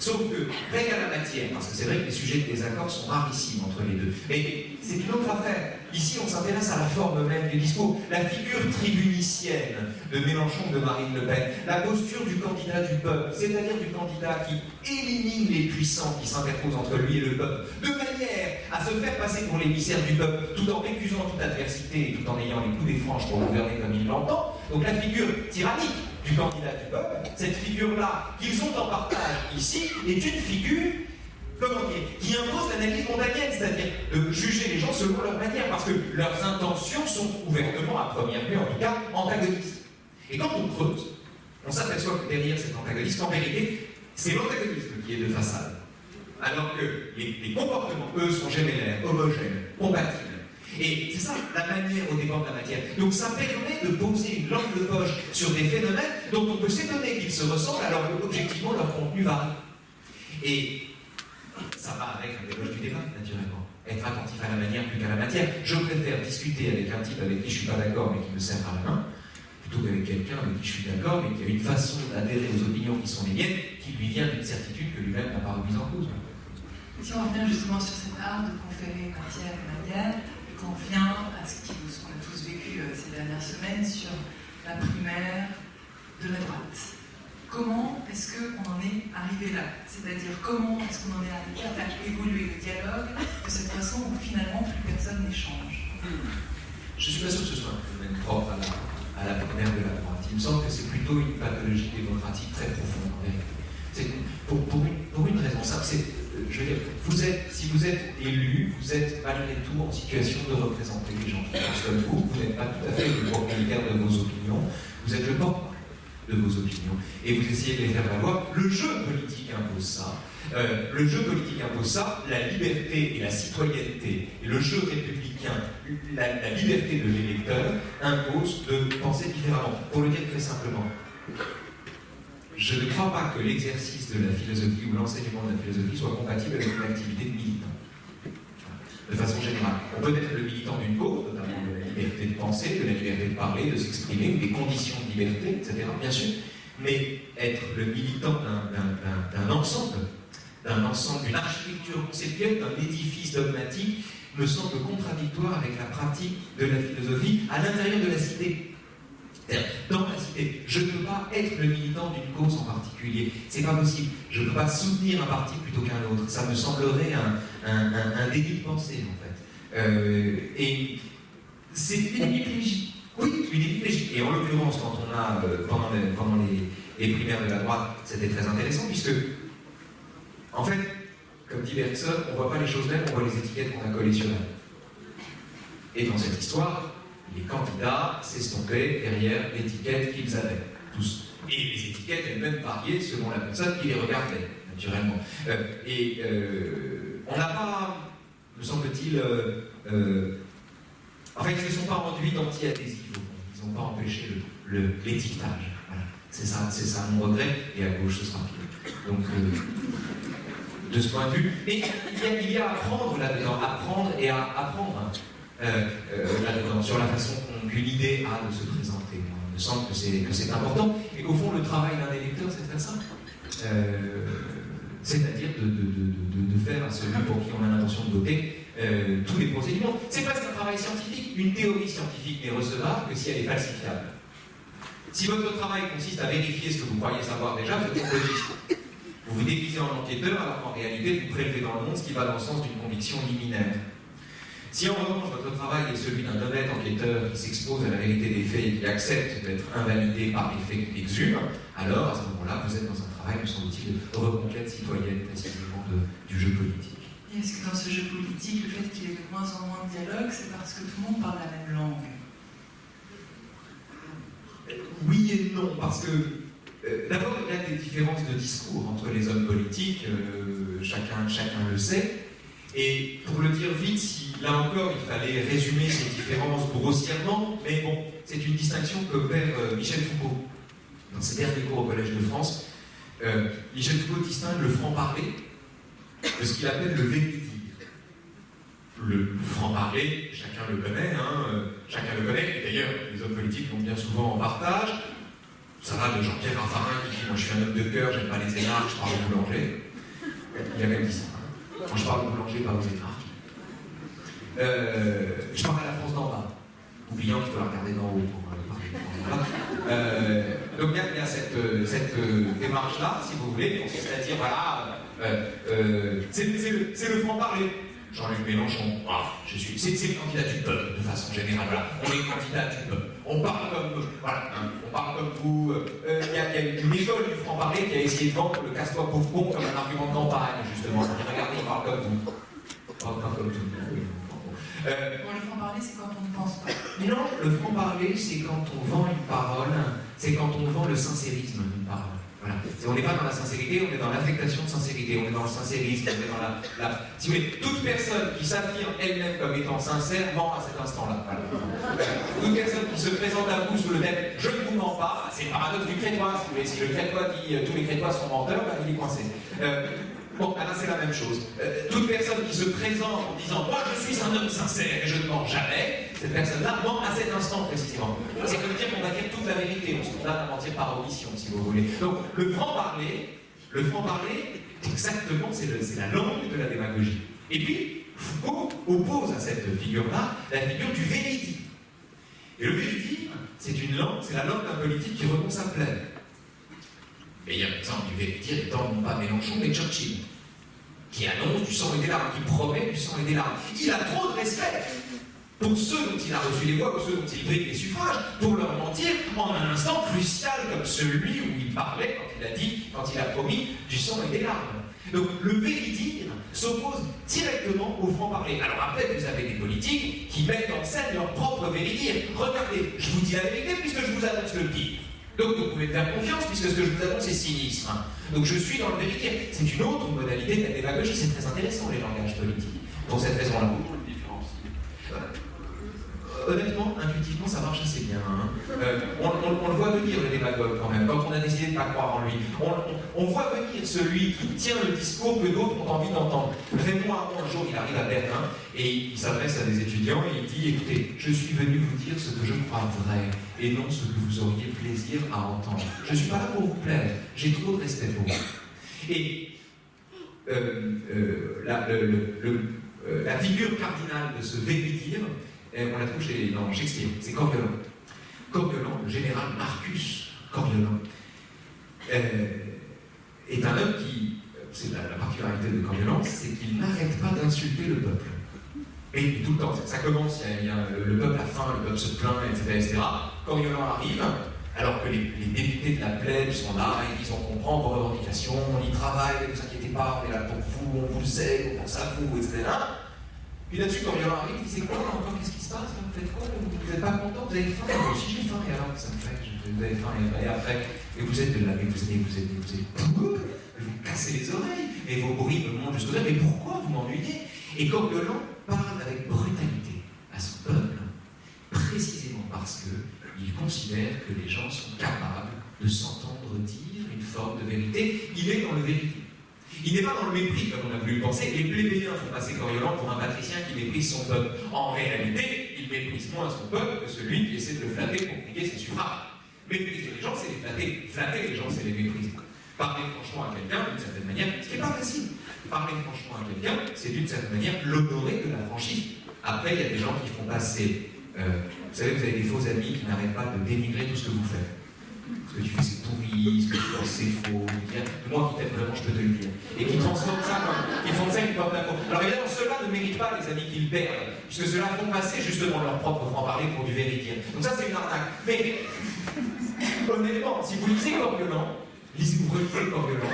Sauf que, rien à la matière, parce que c'est vrai que les sujets de désaccord sont rarissimes entre les deux, mais c'est une autre affaire. Ici, on s'intéresse à la forme même du discours, la figure tribunicienne de Mélenchon, de Marine Le Pen, la posture du candidat du peuple, c'est-à-dire du candidat qui élimine les puissants qui s'interposent entre lui et le peuple, de manière à se faire passer pour l'émissaire du peuple, tout en récusant toute adversité et tout en ayant les coups des franges pour gouverner comme il l'entend. Donc la figure tyrannique du candidat du peuple, cette figure-là qu'ils ont en partage ici, est une figure, comment dire, qui impose l'analyse montagnenne, c'est-à-dire de juger les gens selon leur manière, parce que leurs intentions sont ouvertement, à première vue en tout cas, antagonistes. Et quand on creuse, on s'aperçoit que derrière cet antagonisme, en vérité, c'est l'antagonisme qui est de façade. Alors que les comportements, eux, sont gémellaires, homogènes, compatibles. Et c'est ça, la manière au dépend de la matière. Donc ça permet de poser une lampe de poche sur des phénomènes dont on peut s'étonner qu'ils se ressemblent, alors que objectivement leur contenu varie. Et ça va avec un déloge du débat, naturellement. Être attentif à la manière plus qu'à la matière. Je préfère discuter avec un type avec qui je ne suis pas d'accord mais qui me serre à la main, plutôt qu'avec quelqu'un avec qui je suis d'accord mais qui a une façon d'adhérer aux opinions qui sont les miennes, qui lui vient d'une certitude que lui-même n'a pas remise en cause. Si on revient justement sur cet art de conférer matière et manière, qu'on vient à ce qu'on a tous vécu ces dernières semaines sur la primaire de la droite. Comment est-ce qu'on en est arrivé là? C'est-à-dire comment est-ce qu'on en est arrivé à faire évoluer le dialogue de cette façon où finalement plus personne n'échange? Je suis pas sûr que ce soit un phénomène propre à la primaire de la droite. Il me semble que c'est plutôt une pathologie démocratique très profonde en vérité. C'est pour une raison simple, je veux dire, si vous êtes élu, vous êtes malgré tout en situation de représenter les gens qui pensent comme vous n'êtes pas tout à fait le propriétaire de vos opinions, vous êtes le porte-parole de vos opinions, et vous essayez de les faire valoir. Le jeu politique impose ça. La liberté et la citoyenneté, et le jeu républicain, la liberté de l'électeur impose de penser différemment. Pour le dire très simplement, je ne crois pas que l'exercice de la philosophie ou l'enseignement de la philosophie soit compatible avec une activité de militant. De façon générale. On peut être le militant d'une cause, notamment de la liberté de penser, de la liberté de parler, de s'exprimer, des conditions de liberté, etc., bien sûr, mais être le militant d'un ensemble, d'une architecture conceptuelle, d'un édifice dogmatique, me semble contradictoire avec la pratique de la philosophie à l'intérieur de la cité. Dans la cité, je ne peux pas être le militant d'une cause en particulier. C'est pas possible. Je ne peux pas soutenir un parti plutôt qu'un autre. Ça me semblerait un délit de pensée, en fait. Et c'est une hémiplégie. Oui, une hémiplégie. Et en l'occurrence, quand on a, pendant les primaires de la droite, c'était très intéressant, puisque, en fait, comme dit Bergson, on ne voit pas les choses mêmes, on voit les étiquettes qu'on a collées sur elles. Et dans cette histoire, les candidats s'estompaient derrière l'étiquette qu'ils avaient, tous. Et les étiquettes elles-mêmes variaient selon la personne qui les regardait, naturellement. On n'a pas, me semble-t-il, en fait, ils ne se sont pas enduits d'anti-adhésifs, ils n'ont pas empêché l'étiquetage. Voilà. C'est ça mon regret, et à gauche ce sera pire. Donc, de ce point de vue, mais il y a à apprendre là-dedans, apprendre et à apprendre. Là-dedans, sur la façon qu'une idée a de se présenter. Il me semble que c'est important, et qu'au fond, le travail d'un électeur, c'est de faire ça. C'est-à-dire de faire à celui pour qui on a l'intention de voter tous les procédures. C'est presque un travail scientifique. Une théorie scientifique n'est recevable que si elle est falsifiable. Si votre travail consiste à vérifier ce que vous croyez savoir déjà, vous êtes complotiste. Vous vous déguisez en enquêteur, alors qu'en réalité, vous prélevez dans le monde ce qui va dans le sens d'une conviction liminaire. Si en revanche votre travail est celui d'un honnête enquêteur qui s'expose à la vérité des faits et qui accepte d'être invalidé par les faits qu'il exhume, alors à ce moment-là vous êtes dans un travail, me semble-t-il, de reconquête citoyenne précisément du jeu politique. Et est-ce que dans ce jeu politique, le fait qu'il y ait de moins en moins de dialogue, c'est parce que tout le monde parle la même langue? Oui et non, parce que d'abord il y a des différences de discours entre les hommes politiques, chacun le sait. Et pour le dire vite, si là encore il fallait résumer ces différences grossièrement, mais bon, c'est une distinction qu'opère Michel Foucault dans ses derniers cours au Collège de France. Michel Foucault distingue le franc-parler de ce qu'il appelle le vérité. Le franc-parler, chacun le connaît, et d'ailleurs les hommes politiques l'ont bien souvent en partage. Ça va de Jean-Pierre Raffarin qui dit « Moi je suis un homme de cœur, j'aime pas les énarques, je parle au boulanger ». Il a même dit ça. Moi je parle au boulanger, pas aux énarques. Je parle à la France d'en bas, oubliant qu'il faut la regarder d'en haut pour parler de France d'en bas. Donc il y a cette démarche-là, si vous voulez, qui consiste à dire voilà, c'est le franc-parler. Jean-Luc Mélenchon, c'est le candidat du peuple de façon générale. Voilà. On est candidat du peuple. On parle comme on parle comme vous. Il y a une école du franc-parler qui a essayé de vendre le casse-toi pauvre con comme un argument de campagne, justement. Regardez, il parle comme vous. Il parle comme tout. Le franc-parler, c'est quand on ne pense pas. Non, le franc-parler, c'est quand on vend une parole, c'est quand on vend le sincérisme d'une parole. Voilà. On n'est pas dans la sincérité, on est dans l'affectation de sincérité, on est dans le sincérisme, on est dans la... Si vous voulez, toute personne qui s'affirme elle-même comme étant sincère ment à cet instant-là. Voilà. Toute personne qui se présente à vous sous le thème « je ne vous mens pas », c'est le paradoxe du crétois, si vous voulez. Si le crétois dit « tous les crétois sont menteurs », ben, il est coincé. Bon, là c'est la même chose. Toute personne qui se présente en disant « moi je suis un homme sincère et je ne mens jamais », cette personne-là ment à cet instant précisément. C'est comme dire qu'on va dire toute la vérité, on se condamne à mentir par omission, si vous voulez. Donc le franc-parler, exactement, c'est la langue de la démagogie. Et puis, Foucault oppose à cette figure-là la figure du véridique. Et le véridique, c'est la langue d'un politique qui renonce à plaire. Meilleur exemple du véridique étant non pas Mélenchon, mais Churchill, qui annonce du sang et des larmes, qui promet du sang et des larmes. Il a trop de respect pour ceux dont il a reçu les voix, ou ceux dont il brigue les suffrages, pour leur mentir en un instant crucial comme celui où il parlait quand il a promis du sang et des larmes. Donc le véridique s'oppose directement au franc-parler. Alors après, vous avez des politiques qui mettent en scène leur propre véridique. Regardez, je vous dis la vérité puisque je vous annonce le pire. Donc vous pouvez me faire confiance puisque ce que je vous annonce est sinistre. Donc je suis dans le véridique. C'est une autre modalité de la démagogie. C'est très intéressant les langages politiques. Pour cette raison-là. honnêtement, intuitivement, ça marche assez bien. Hein. On le voit venir, le démagogue, quand même, quand on a décidé de ne pas croire en lui. On voit venir celui qui tient le discours que d'autres ont envie d'entendre. Raymond Aron, un jour, il arrive à Berlin et il s'adresse à des étudiants et il dit, écoutez, je suis venu vous dire ce que je crois vrai et non ce que vous auriez plaisir à entendre. Je ne suis pas là pour vous plaire, j'ai trop de respect pour vous. Et la figure cardinale de ce véridier, on la trouve dans Shakespeare, c'est Coriolan. Coriolan, le général Marcus Coriolan, est un homme qui, c'est la particularité de Coriolan, c'est qu'il n'arrête pas d'insulter le peuple. Et tout le temps, ça commence, le peuple a faim, le peuple se plaint, etc. Coriolan arrive, alors que les députés de la plèbe sont là, et ils ont comprend vos revendications, on y travaille, ne vous inquiétez pas, on est là pour vous, on vous aide, on pense à vous, etc. Puis là-dessus, Coriolan arrive, il dit, c'est quoi encore, qu'est-ce qui se passe, vous faites quoi, vous n'êtes pas content, vous avez faim, moi aussi j'ai faim, et alors ça me fait, vous avez faim, et après, et vous êtes de là, mais vous cassez les oreilles, et vos bruits me montent jusqu'aux oreilles, mais pourquoi vous m'ennuyez? Et Coriolan parle avec brutalité à son peuple, précisément parce qu'il considère que les gens sont capables de s'entendre dire une forme de vérité. Il est dans le vérité. Il n'est pas dans le mépris, comme on a voulu le penser. Les plébéiens font passer Coriolan pour un patricien qui méprise son peuple. En réalité, il méprise moins son peuple que celui qui essaie de le flatter pour piquer ses suffrages. Mépriser les gens, c'est les flatter. Flatter les gens, c'est les mépriser. Parler franchement à quelqu'un, d'une certaine manière, ce qui n'est pas facile. Parler franchement à quelqu'un, c'est d'une certaine manière l'honorer de la franchise. Après, il y a des gens qui font passer... vous savez, vous avez des faux amis qui n'arrêtent pas de dénigrer tout ce que vous faites. Ce que tu fais, c'est pourri, ce que tu penses, c'est faux. Moi qui t'aime vraiment, je peux te le dire. Et qui transforment ça, qui font ça une porte d'amour. Alors évidemment, ceux-là ne méritent pas les amis qu'ils perdent, puisque ceux-là font passer justement leur propre franc-parler pour du véridier. Donc ça, c'est une arnaque. Mais, honnêtement, si vous lisez Coriolan, vous relisez Coriolan,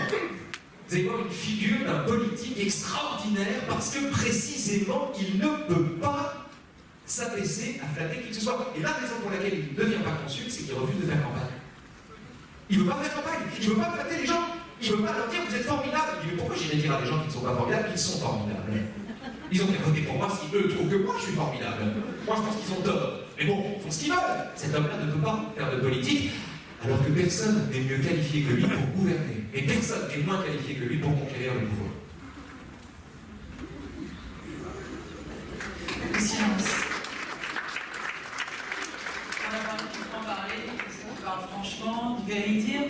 vous allez voir une figure d'un politique extraordinaire, parce que précisément, il ne peut pas s'abaisser à flatter qui que ce soit. Et la raison pour laquelle il ne devient pas consul, c'est qu'il refuse de faire campagne. Il ne veut pas faire campagne, il ne veut pas flatter les gens, il ne veut pas leur dire vous êtes formidables. Il dit mais pourquoi j'irais dire à des gens qui ne sont pas formidables qu'ils sont formidables? Ils ont qu'à voter pour moi si eux trouvent que moi je suis formidable. Moi je pense qu'ils ont tort. Mais bon, ils font ce qu'ils veulent. Cet homme-là ne peut pas faire de politique, alors que personne n'est mieux qualifié que lui pour gouverner. Et personne n'est moins qualifié que lui pour conquérir le pouvoir. Le silence. On a parlé du franc-parler, on parle franchement, du véridier,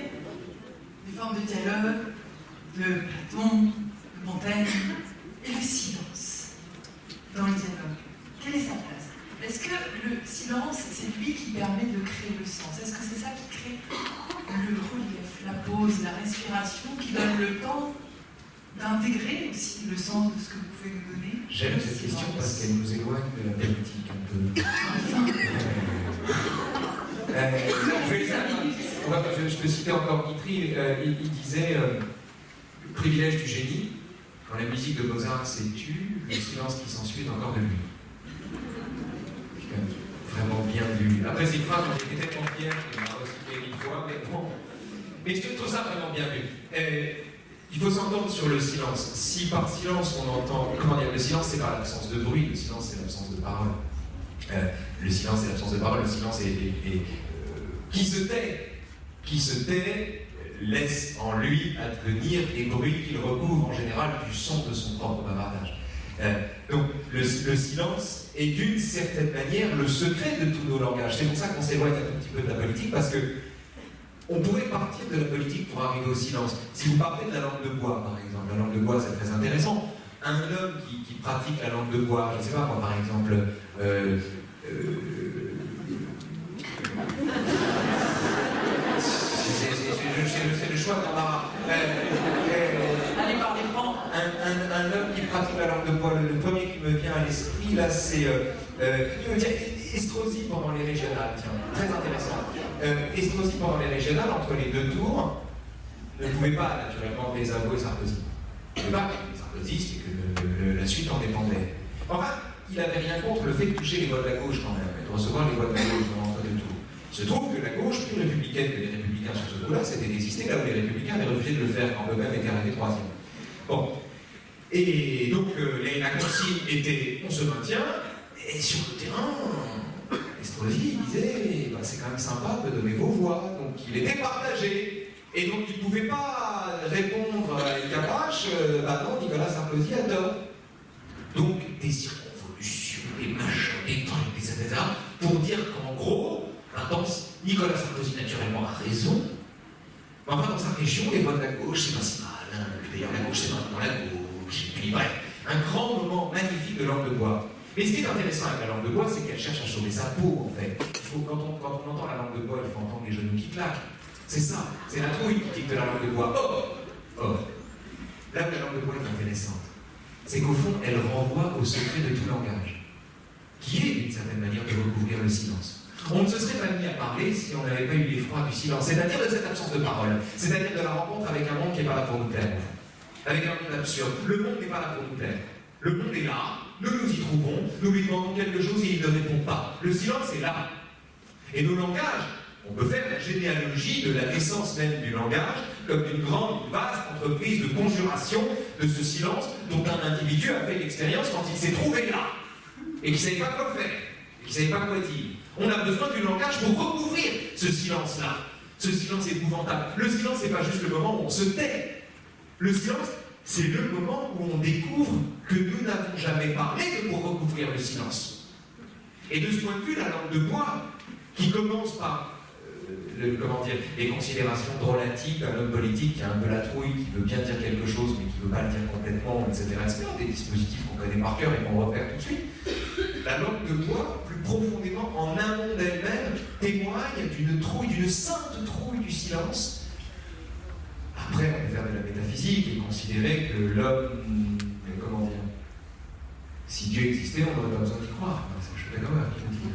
des formes de dialogue, de Platon, de Montaigne, et le silence dans le dialogue. Quelle est sa place? Est-ce que le silence, c'est lui qui permet de créer le sens? Est-ce que c'est ça qui crée le relief, la pause, la respiration, qui donne le temps d'intégrer aussi le sens de ce que vous pouvez nous donner? J'aime cette question parce qu'elle nous éloigne de la politique un peu. Je peux citer encore Guitry, il disait le privilège du génie, quand la musique de Mozart s'est tue, le silence qui s'ensuit est encore de lui. Vraiment bien vu. Après, c'est une phrase dont j'étais tellement fier, qu'il m'a recyclé 1000 fois, mais bon. Mais je trouve ça vraiment bien vu. Il faut s'entendre sur le silence. Si par silence on entend... Comment dire? Le silence, c'est pas l'absence de bruit, le silence, c'est l'absence de parole. Le silence, c'est l'absence de parole, le silence est qui se tait, laisse en lui advenir des bruits qu'il recouvre en général du son de son propre bavardage. Donc le silence est d'une certaine manière le secret de tous nos langages. C'est pour ça qu'on s'éloigne un tout petit peu de la politique, parce que on pourrait partir de la politique pour arriver au silence. Si vous partez de la langue de bois, par exemple, la langue de bois, c'est très intéressant. Un homme qui pratique la langue de bois, je ne sais pas moi, par exemple, c'est le choix d'embarras. Allez par les francs. Un homme qui pratique la langue de bois, le premier qui me vient à l'esprit, là, c'est Estrosi pendant les régionales, tiens, très intéressant. Estrosi pendant les régionales, entre les deux tours, ne pouvait pas naturellement désavouer Sarkozy. Il ne pouvait pas, Sarkozy, c'est que la suite en dépendait. Enfin, il n'avait rien contre le fait de toucher les voix de la gauche quand même, et de recevoir les voix de la gauche dans l'entre-deux tours. Il se trouve que la gauche, plus républicaine que les républicains sur ce coup-là, c'était d'exister là où les républicains avaient refusé de le faire quand eux-mêmes étaient arrivés troisième. Bon. Et donc, la consigne était on se maintient, et sur le terrain, Estrosi disait c'est quand même sympa de donner vos voix, donc il était partagé. Et donc il ne pouvait pas répondre à El Kaprache, non, Nicolas Sarkozy a tort. Donc des circonvolutions, des machins, des trucs, etc. pour dire qu'en gros, Nicolas Sarkozy naturellement a raison, mais enfin dans sa région, les voix de la gauche, c'est pas si mal. Hein. D'ailleurs la gauche, c'est pas vraiment la gauche. Et puis bref, un grand moment magnifique de langue de bois. Mais ce qui est intéressant avec la langue de bois, c'est qu'elle cherche à sauver sa peau, en fait. Quand on entend la langue de bois, il faut entendre les genoux qui claquent. C'est ça, c'est la trouille qui dicte la langue de bois. Là où la langue de bois est intéressante, c'est qu'au fond, elle renvoie au secret de tout langage, qui est, d'une certaine manière, de recouvrir le silence. On ne se serait pas mis à parler si on n'avait pas eu l'effroi du silence, c'est-à-dire de cette absence de parole, c'est-à-dire de la rencontre avec un monde qui n'est pas là pour nous plaire, avec un monde absurde. Le monde n'est pas là pour nous plaire. Le monde est là, nous nous y trouvons, nous lui demandons quelque chose et il ne répond pas. Le silence est là. Et nos langages, on peut faire la généalogie de la naissance même du langage comme une grande, vaste entreprise de conjuration de ce silence dont un individu a fait l'expérience quand il s'est trouvé là et qu'il ne savait pas quoi faire, et qu'il ne savait pas quoi dire. On a besoin du langage pour recouvrir ce silence-là, ce silence épouvantable. Le silence, c'est pas juste le moment où on se tait. Le silence, c'est le moment où on découvre que nous n'avons jamais parlé que pour recouvrir le silence. Et de ce point de vue, la langue de bois, qui commence par les considérations drôlatiques d'un homme politique qui a un peu la trouille, qui veut bien dire quelque chose mais qui ne veut pas le dire complètement, etc., des dispositifs qu'on connaît par cœur et qu'on repère tout de suite. La langue de bois, plus profondément en amont d'elle-même, témoigne d'une trouille, d'une sainte trouille du silence. Après, on peut faire de la métaphysique et considérer que l'homme, si Dieu existait, on n'aurait pas besoin d'y croire. Je suis d'accord avec ce qu'il dit.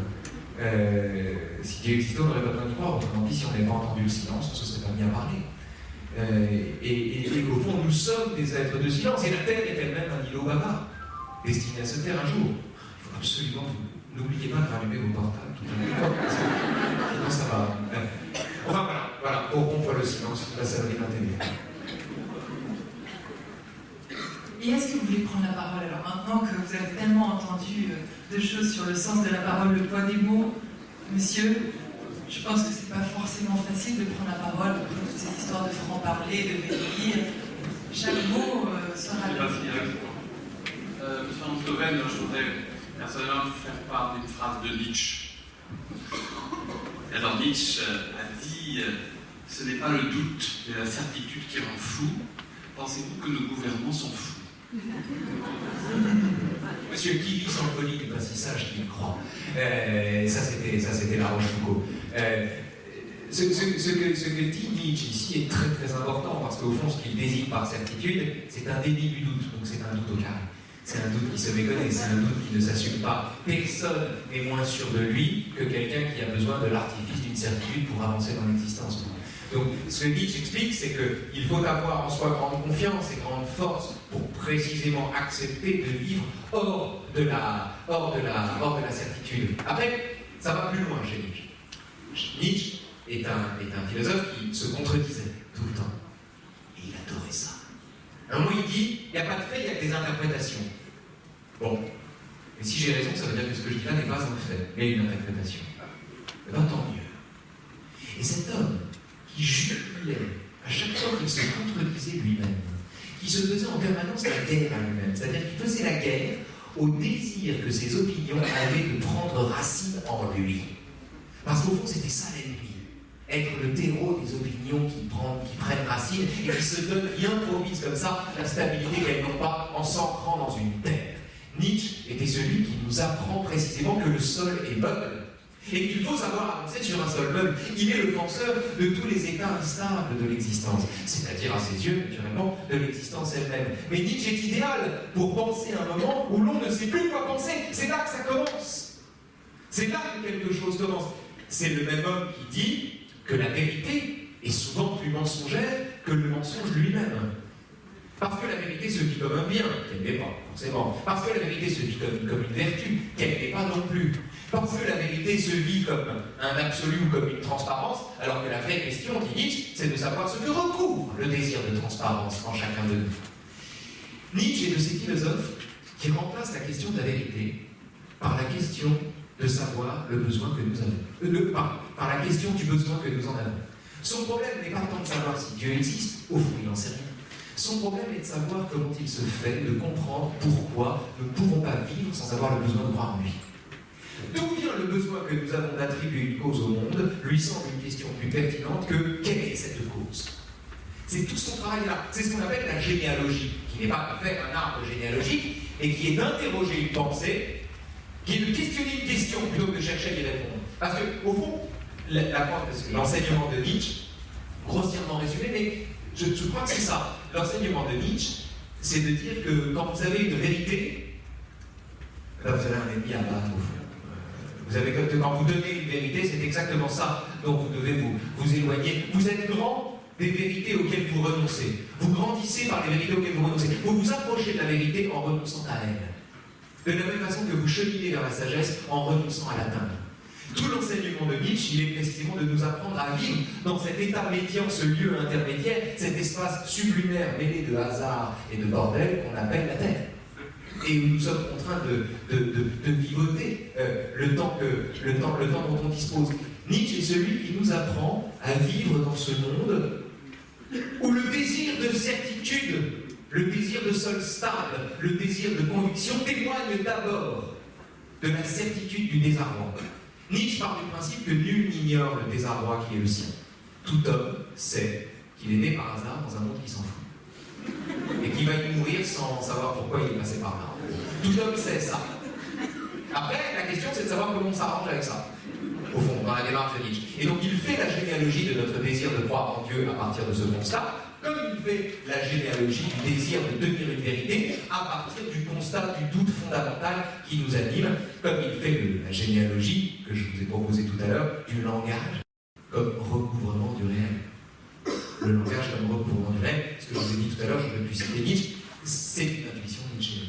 Si Dieu existait, on n'aurait pas besoin d'y croire. Autrement dit, si on n'avait pas entendu le silence, on ne se serait pas mis à parler. Et qu'au fond, nous sommes des êtres de silence. Et la Terre est elle-même un îlot bavard, destiné à se taire un jour. Il faut absolument, n'oubliez pas de rallumer vos portables. Sinon, ça va. Enfin, voilà, pour rompre le silence, la sonnerie d'un téléphone. Et est-ce que vous voulez prendre la parole? Alors maintenant que vous avez tellement entendu de choses sur le sens de la parole, le poids des mots, monsieur, je pense que c'est pas forcément facile de prendre la parole après toutes ces histoires de franc-parler, de venir. Chaque mot sera... Monsieur Antoven, je voudrais personnellement vous faire part d'une phrase de Nietzsche. Alors Nietzsche a dit ce n'est pas le doute, mais la certitude qui rend fou. Pensez-vous que nos gouvernements sont fous? Monsieur, qui vit sans folie n'est pas si sage qu'il croit. Ça, c'était La Rochefoucauld. Ce que dit Nietzsche ici est très très important, parce qu'au fond, ce qu'il désigne par certitude, c'est un déni du doute, donc c'est un doute au carré. C'est un doute qui se méconnaît, c'est un doute qui ne s'assume pas. Personne n'est moins sûr de lui que quelqu'un qui a besoin de l'artifice d'une certitude pour avancer dans l'existence. Donc, ce que Nietzsche explique, c'est qu'il faut avoir en soi grande confiance et grande force pour précisément accepter de vivre hors de la certitude. Après, ça va plus loin chez Nietzsche. Nietzsche est un philosophe qui se contredisait tout le temps. Et il adorait ça. Un moment, il dit, il n'y a pas de fait, il n'y a que des interprétations. Bon, mais si j'ai raison, ça veut dire que ce que je dis là n'est pas un fait, mais une interprétation. Eh bien, tant mieux. Et cet homme, qui jubilait à chaque fois qu'il se contredisait lui-même, qui se faisait en permanence la guerre à lui-même, c'est-à-dire qu'il faisait la guerre au désir que ses opinions avaient de prendre racine en lui. Parce qu'au fond, c'était ça l'ennemi. Être le terreau des opinions qui prennent racine et qui se donnent, qui improvisent comme ça la stabilité qu'elles n'ont pas en s'ancrant dans une terre. Nietzsche était celui qui nous apprend précisément que le sol est meuble et qu'il faut savoir avancer sur un sol meuble. Il est le penseur de tous les états instables de l'existence, c'est-à-dire à ses yeux, naturellement, de l'existence elle-même. Mais Nietzsche est idéal pour penser un moment où l'on ne sait plus quoi penser. C'est là que ça commence. C'est là que quelque chose commence. C'est le même homme qui dit que la vérité est souvent plus mensongère que le mensonge lui-même. Parce que la vérité se vit comme un bien, qu'elle n'est pas, forcément. Parce que la vérité se vit comme une vertu, qu'elle n'est pas non plus. Parce que la vérité se vit comme un absolu ou comme une transparence, alors que la vraie question, dit Nietzsche, c'est de savoir ce que recouvre le désir de transparence en chacun de nous. Nietzsche est de ces philosophes qui remplacent la question de la vérité par la question de savoir le besoin que nous avons. Par la question du besoin que nous en avons. Son problème n'est pas tant de savoir si Dieu existe, au fond il n'en sait rien. Son problème est de savoir comment il se fait, de comprendre pourquoi nous ne pouvons pas vivre sans avoir le besoin de croire en lui. D'où vient le besoin que nous avons d'attribuer une cause au monde, lui semble une question plus pertinente que quelle est cette cause? C'est tout son travail là. C'est ce qu'on appelle la généalogie, qui n'est pas de faire un arbre généalogique, mais qui est d'interroger une pensée, qui est de questionner une question plutôt que de chercher à y répondre. Parce qu'au fond, l'enseignement de Nietzsche, grossièrement résumé, mais je crois que c'est ça. L'enseignement de Nietzsche, c'est de dire que quand vous avez une vérité, là vous avez un ennemi à battre au fond. Quand vous donnez une vérité, c'est exactement ça dont vous devez vous éloigner. Vous êtes grand des vérités auxquelles vous renoncez. Vous grandissez par les vérités auxquelles vous renoncez. Vous vous approchez de la vérité en renonçant à elle. De la même façon que vous cheminez vers la sagesse en renonçant à l'atteindre. Tout l'enseignement de Nietzsche, il est précisément de nous apprendre à vivre dans cet état médian, ce lieu intermédiaire, cet espace sublimaire mêlé de hasard et de bordel qu'on appelle la Terre. Et où nous sommes contraints de vivoter le temps dont on dispose. Nietzsche est celui qui nous apprend à vivre dans ce monde où le désir de certitude, le désir de sol stable, le désir de conviction témoignent d'abord de la certitude du désarroi. Nietzsche part du principe que nul n'ignore le désarroi qui est le sien. Tout homme sait qu'il est né par hasard dans un monde qui s'en fout. Et qu'il va y mourir sans savoir pourquoi il est passé par là. Tout homme sait ça. Après, la question c'est de savoir comment on s'arrange avec ça. Au fond, dans la démarche de Nietzsche. Et donc il fait la généalogie de notre désir de croire en Dieu à partir de ce constat, comme il fait la généalogie du désir de tenir une vérité à partir du constat du doute fondamental qui nous anime, comme il fait la généalogie, que je vous ai proposé tout à l'heure, du langage comme recouvrement du réel. Le langage comme recouvrement du réel, ce que je vous ai dit tout à l'heure, je ne peux plus citer Nietzsche, c'est une intuition nietzschéenne.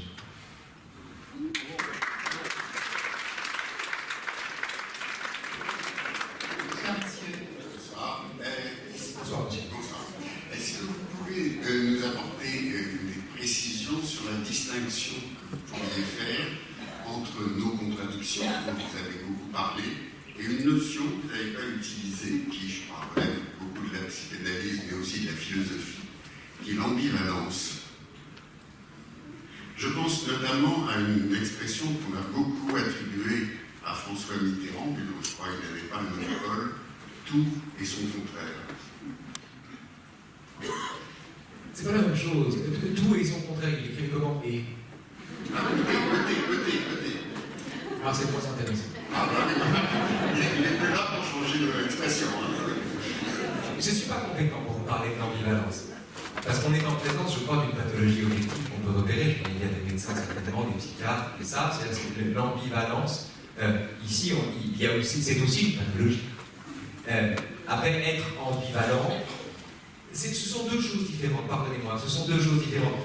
Nous apporter des précisions sur la distinction que vous pourriez faire entre nos contradictions, dont vous avez beaucoup parlé, et une notion que vous n'avez pas utilisée, qui, je crois, relève beaucoup de la psychanalyse, mais aussi de la philosophie, qui est l'ambivalence. Je pense notamment à une expression qu'on a beaucoup attribuée à François Mitterrand, mais dont je crois qu'il n'avait pas le monopole, tout et son contraire. C'est pas la même chose. Tout et son contraire, il écrit comment et. Ah, écoutez. Alors c'est moins intéressant. Ah, il est plus là pour changer d'expression. Je ne suis pas compétent pour vous parler de l'ambivalence. Parce qu'on est en présence, je crois, d'une pathologie objective qu'on peut repérer. Il y a des médecins, certainement, des psychiatres, et ça, c'est l'ambivalence. Ici, il y a aussi, c'est aussi une pathologie. Après, être ambivalent, ce sont deux choses différentes, pardonnez-moi, ce sont deux choses différentes.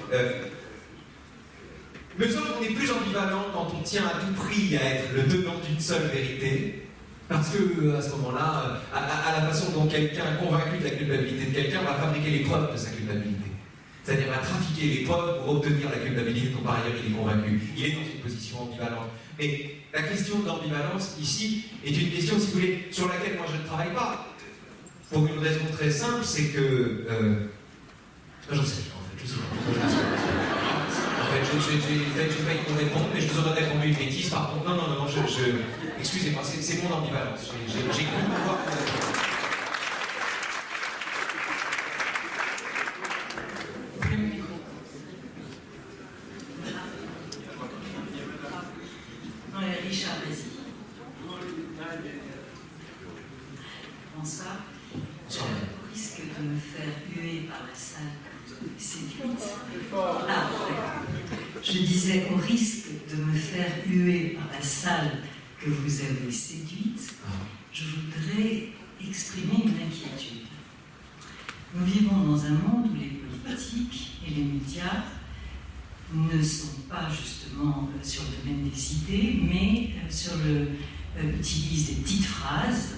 Il me semble qu'on est plus ambivalent quand on tient à tout prix à être le tenant d'une seule vérité, parce que à ce moment-là, à la façon dont quelqu'un convaincu de la culpabilité de quelqu'un va fabriquer les preuves de sa culpabilité. C'est-à-dire va trafiquer les preuves pour obtenir la culpabilité dont par ailleurs il est convaincu. Il est dans une position ambivalente. Mais la question de l'ambivalence, ici, est une question, si vous voulez, sur laquelle moi je ne travaille pas. Pour une raison très simple, c'est que... j'en sais pas, en fait, je sais pas. En fait, j'ai failli qu'on réponde, mais je vous aurais répondu une bêtise, pardon. Non, excusez-moi, c'est mon ambivalence. J'ai cru pouvoir... Non, Richard, vas-y. Bonsoir. Au risque de me faire huer par la salle séduite. Ah, je disais, au risque de me faire huer par la salle que vous avez séduite, je voudrais exprimer une inquiétude. Nous vivons dans un monde où les politiques et les médias ne sont pas justement sur le domaine des idées, mais utilisent des petites phrases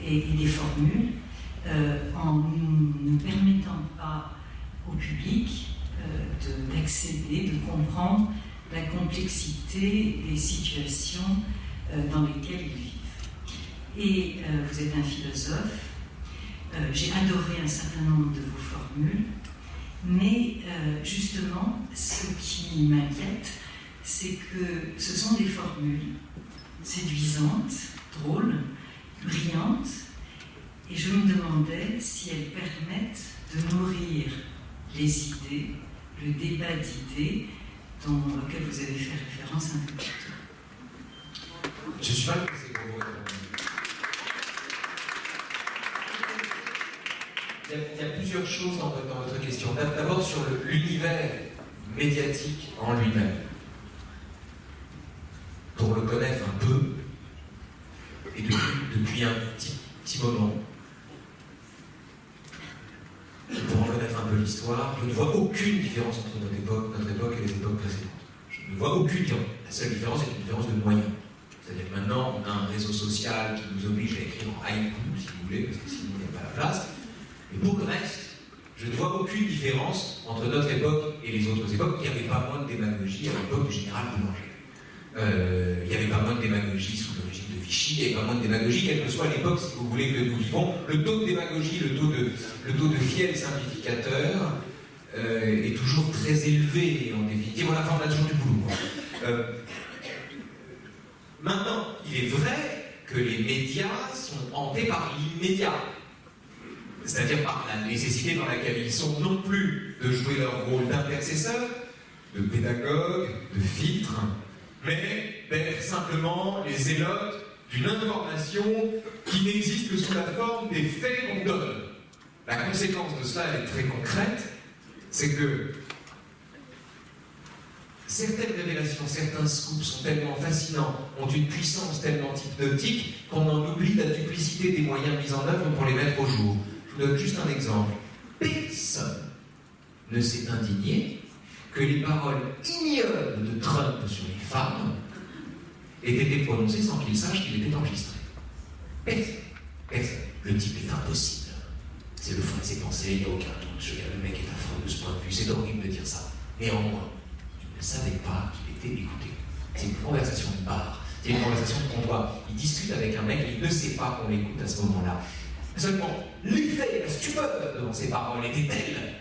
et des formules en ne permettant pas au public d'accéder, de comprendre la complexité des situations dans lesquelles ils vivent. Et vous êtes un philosophe, j'ai adoré un certain nombre de vos formules, mais justement, ce qui m'inquiète, c'est que ce sont des formules séduisantes, drôles, brillantes, et je me demandais si elles permettent de nourrir les idées, le débat d'idées auquel vous avez fait référence un peu plus tôt. Je suis mal placé pour vous répondre. Il y a plusieurs choses dans votre question. D'abord sur l'univers médiatique en lui-même. Pour le connaître un peu, et depuis un petit moment, pour en connaître un peu l'histoire, je ne vois aucune différence entre notre époque et les époques précédentes. Je ne vois aucune différence. La seule différence est une différence de moyens. C'est-à-dire que maintenant, on a un réseau social qui nous oblige à écrire en haïku, si vous voulez, parce que sinon, il n'y a pas la place. Mais pour le reste, je ne vois aucune différence entre notre époque et les autres époques. Il n'y avait pas moins de démagogie à l'époque du général Boulanger. Il n'y avait pas moins de démagogie sous le régime de Vichy, il n'y avait pas moins de démagogie, quelle que soit l'époque, si vous voulez, que nous vivons. Le taux de démagogie, le taux de fiel simplificateur est toujours très élevé, en définitive. On a toujours du boulot. Maintenant, il est vrai que les médias sont hantés par l'immédiat. C'est-à-dire par la nécessité dans laquelle ils sont non plus de jouer leur rôle d'intercesseur, de pédagogue, de filtre, mais d'être simplement les zélotes d'une information qui n'existe que sous la forme des faits qu'on donne. La conséquence de cela, elle est très concrète, c'est que certaines révélations, certains scoops sont tellement fascinants, ont une puissance tellement hypnotique qu'on en oublie la duplicité des moyens mis en œuvre pour les mettre au jour. Je vous donne juste un exemple. Personne ne s'est indigné que les paroles ignobles de Trump sur les femmes aient été prononcées sans qu'il sache qu'il était enregistré. Personne. Le type est impossible. C'est le fond de ses pensées, il n'y a aucun doute. Le mec est affreux de ce point de vue, c'est horrible de dire ça. Néanmoins, il ne savait pas qu'il était écouté. C'est une conversation de bar, c'est une conversation de comptoir. Il discute avec un mec, il ne sait pas qu'on l'écoute à ce moment-là. Seulement, l'effet, la stupeur devant ces paroles était telle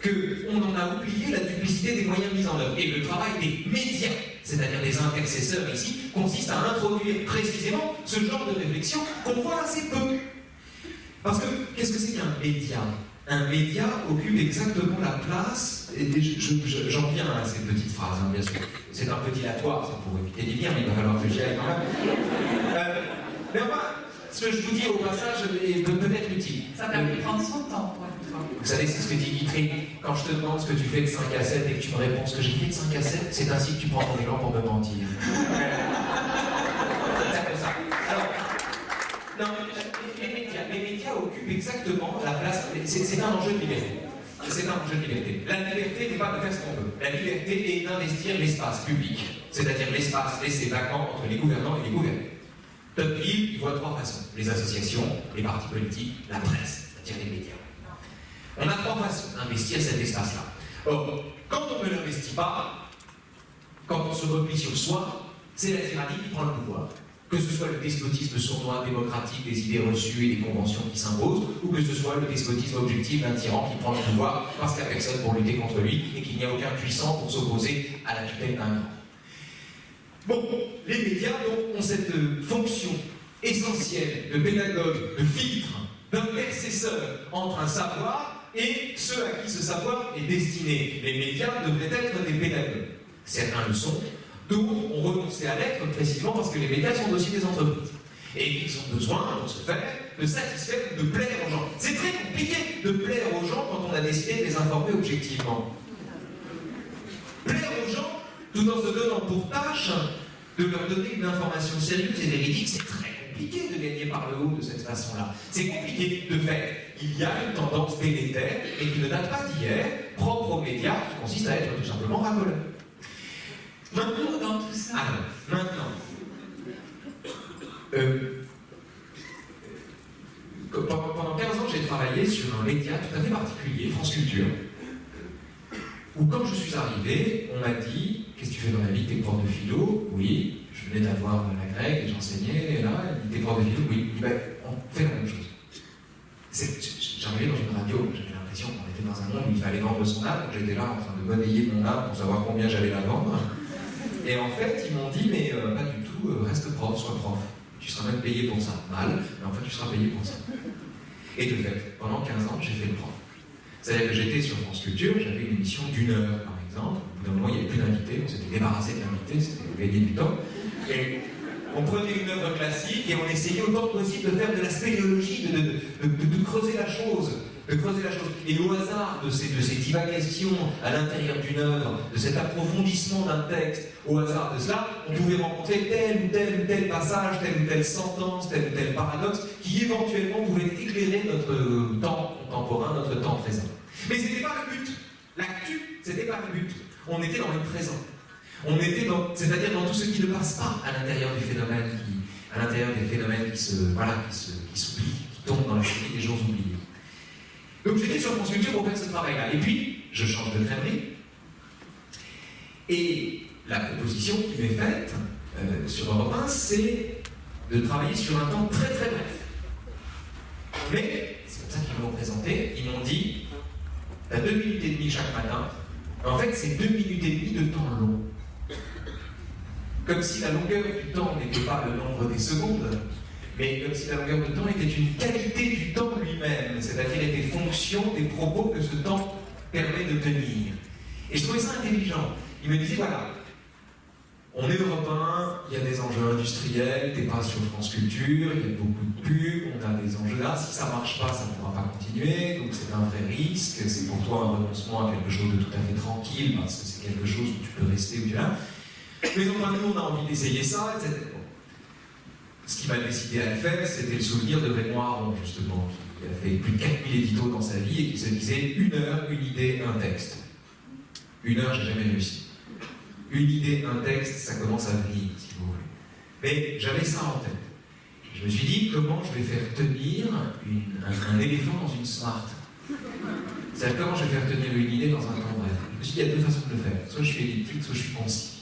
qu'on en a oublié la duplicité des moyens mis en œuvre. Et le travail des médias, c'est-à-dire des intercesseurs ici, consiste à introduire précisément ce genre de réflexion qu'on voit assez peu. Parce que, qu'est-ce que c'est qu'un média? Un média occupe exactement la place, et j'en viens à cette petite phrase, hein, bien sûr. C'est un peu dilatoire, c'est pour éviter d'y lire, mais il va falloir que j'y aille quand même. Mais enfin, ce que je vous dis au passage peut être utile. Ça permet de prendre son temps, pour une fois. Vous savez, c'est ce que dit Guitry. Quand je te demande ce que tu fais de 5 à 7 et que tu me réponds ce que j'ai fait de 5 à 7, c'est ainsi que tu prends ton élan pour me mentir. C'est comme ça. Alors, non, les médias occupent exactement la place. C'est un enjeu de liberté. C'est un enjeu de liberté. La liberté n'est pas de faire ce qu'on veut. La liberté est d'investir l'espace public, c'est-à-dire l'espace laissé vacant entre les gouvernants et les gouvernés. Tocqueville, il voit 3 façons. Les associations, les partis politiques, la presse, c'est-à-dire les médias. On a 3 façons d'investir cet espace-là. Or, quand on ne l'investit pas, quand on se replie sur soi, c'est la tyrannie qui prend le pouvoir. Que ce soit le despotisme sournois, démocratique, des idées reçues et des conventions qui s'imposent, ou que ce soit le despotisme objectif d'un tyran qui prend le pouvoir parce qu'il n'y a personne pour lutter contre lui et qu'il n'y a aucun puissant pour s'opposer à la tutelle d'un grand. Bon, les médias donc, ont cette fonction essentielle de pédagogue, de filtre, d'intercesseur entre un savoir et ceux à qui ce savoir est destiné. Les médias devraient être des pédagogues. Certains le sont, d'autres ont renoncé à l'être précisément parce que les médias sont aussi des entreprises. Et ils ont besoin, pour ce faire, de satisfaire, de plaire aux gens. C'est très compliqué de plaire aux gens quand on a décidé de les informer objectivement. Plaire aux gens, tout en se donnant pour tâche de leur donner une information sérieuse et véridique, c'est très compliqué de gagner par le haut de cette façon-là. C'est compliqué. De fait, il y a une tendance délétère et qui ne date pas d'hier, propre aux médias, qui consiste à être tout simplement racoleur. Maintenant, Dans tout ça. alors, maintenant, pendant 15 ans, j'ai travaillé sur un média tout à fait particulier, France Culture, où quand je suis arrivé, on m'a dit qu'est-ce que tu fais dans la vie? T'es prof de philo? Oui. Je venais d'avoir la grecque et j'enseignais, et là, t'es prof de philo? Oui. Ben, on fait la même chose. J'arrivais dans une radio, j'avais l'impression qu'on était dans un monde où il fallait vendre son âme, donc j'étais là en train de monnayer mon âme pour savoir combien j'allais la vendre. Et en fait, ils m'ont dit, mais pas du tout, reste prof, sois prof. Tu seras même payé pour ça. Mal, mais en fait, tu seras payé pour ça. Et de fait, pendant 15 ans, j'ai fait le prof. C'est-à-dire que j'étais sur France Culture, j'avais une émission d'1 heure, par exemple. Au bout d'un moment, il n'y avait plus d'invités, on s'était débarrassé de l'invité, c'était gagner du temps. Et on prenait une œuvre classique et on essayait autant que possible de faire de la spéléologie, de creuser la chose. Et au hasard de ces divagations à l'intérieur d'une œuvre, de cet approfondissement d'un texte, au hasard de cela, on pouvait rencontrer tel ou tel passage, telle ou telle sentence, tel ou tel paradoxe, qui éventuellement pouvait éclairer notre temps contemporain, notre temps présent. Mais ce n'était pas le but. L'actu, ce n'était pas le but. On était dans le présent. On était c'est-à-dire dans tout ce qui ne passe pas à l'intérieur du phénomène, qui s'oublient, qui tombent dans la série des jours oubliés. Donc j'étais sur France Culture pour faire ce travail-là. Et puis, je change de crèmerie. Et la proposition qui m'est faite sur Europe 1, c'est de travailler sur un temps très très bref. Mais, c'est comme ça qu'ils m'ont présenté, ils m'ont dit, t'as 2 minutes et demie chaque matin. En fait, c'est 2 minutes et demie de temps long. Comme si la longueur du temps n'était pas le nombre des secondes, mais comme si la longueur du temps était une qualité du temps lui-même, c'est-à-dire était fonction des propos que ce temps permet de tenir. Et je trouvais ça intelligent. Il me disait, voilà, on est européen, il y a des enjeux industriels, t'es pas sur France Culture, il y a beaucoup de pubs, on a des enjeux là, si ça marche pas, ça ne pourra pas continuer, donc c'est un vrai risque, c'est pour toi un renoncement à quelque chose de tout à fait tranquille, parce que c'est quelque chose où tu peux rester où tu es là. Mais enfin, nous, on a envie d'essayer ça, etc. Ce qui m'a décidé à le faire, c'était le souvenir de Raymond Aron, justement, qui a fait plus de 4000 éditos dans sa vie et qui se disait 1 heure, une idée, un texte. 1 heure, j'ai jamais réussi. Une idée, un texte, ça commence à venir, si vous voulez. Mais j'avais ça en tête. Je me suis dit, comment je vais faire tenir un éléphant dans une smart? C'est-à-dire, comment je vais faire tenir une idée dans un temps bref? Je me suis dit, il y a 2 façons de le faire. Soit je suis elliptique, soit je suis concis.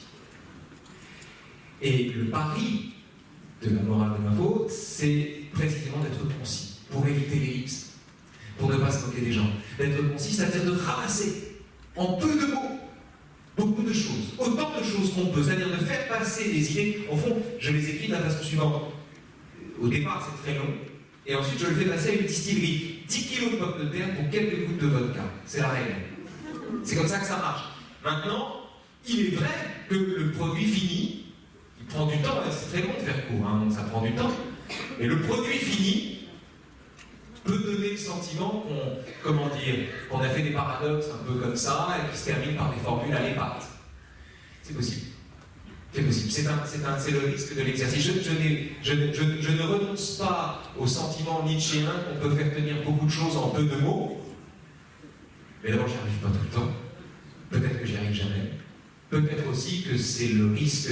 Et le pari de la morale de ma faute, c'est précisément d'être concis, pour éviter l'ellipse, pour ne pas se moquer des gens. D'être concis, c'est-à-dire de ramasser en peu de mots beaucoup de choses, autant de choses qu'on peut, c'est-à-dire de faire passer des idées. Au fond, je les écris de la façon suivante. Au départ, c'est très long, et ensuite je le fais passer à une distillerie. 10 kilos de pommes de terre pour quelques gouttes de vodka. C'est la règle. C'est comme ça que ça marche. Maintenant, il est vrai que le produit fini, il prend du temps, c'est très long de faire court, hein, donc ça prend du temps, mais le produit fini peut donner le sentiment qu'on a fait des paradoxes un peu comme ça, et qui se terminent par des formules à l'épate. C'est possible. C'est possible. C'est le risque de l'exercice. Je ne renonce pas au sentiment nietzschéen qu'on peut faire tenir beaucoup de choses en peu de mots, mais d'abord, j'y arrive pas tout le temps. Peut-être que j'y arrive jamais. Peut-être aussi que c'est le risque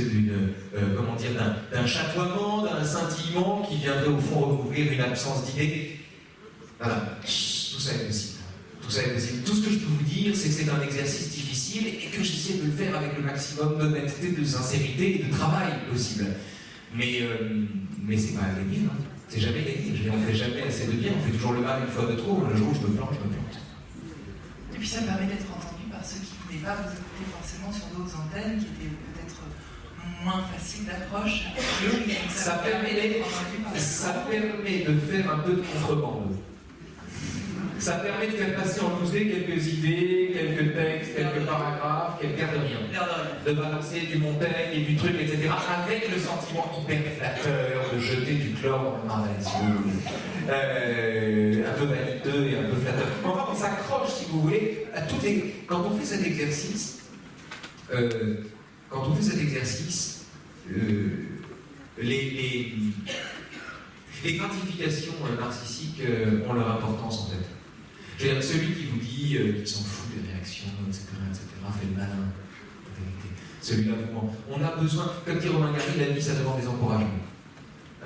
d'un chatoiement, d'un scintillement qui viendrait au fond recouvrir une absence d'idée. Voilà, tout ça est possible. Tout ça est possible. Tout ce que je peux vous dire, c'est que c'est un exercice difficile et que j'essaie de le faire avec le maximum d'honnêteté, de sincérité et de travail possible. Mais c'est pas gagné, hein. C'est jamais gagné. On ne fait jamais assez de bien, on fait toujours le mal une fois de trop. Le jour où je me plante, je me plante. Et puis ça permet d'être entendu par ceux qui ne voulaient pas vous écouter forcément sur d'autres antennes qui étaient peut-être moins faciles d'approche. Ça permet de faire un peu de contrebande. Ça permet de faire passer en musée quelques idées, quelques textes, quelques paragraphes, quelques de rien. De balancer du Montaigne et du truc, etc. Avec le sentiment hyper flatteur de jeter du chlore dans le yeux. Un peu vaniteux et un peu flatteur. Enfin, on s'accroche, si vous voulez, à toutes les... Quand on fait cet exercice, les gratifications narcissiques ont leur importance en fait. Je veux dire, celui qui vous dit qu'il s'en fout des réactions, etc., fait le malin, en vérité. Celui-là, on a besoin, comme dit Romain Gary, la vie, ça demande des encouragements.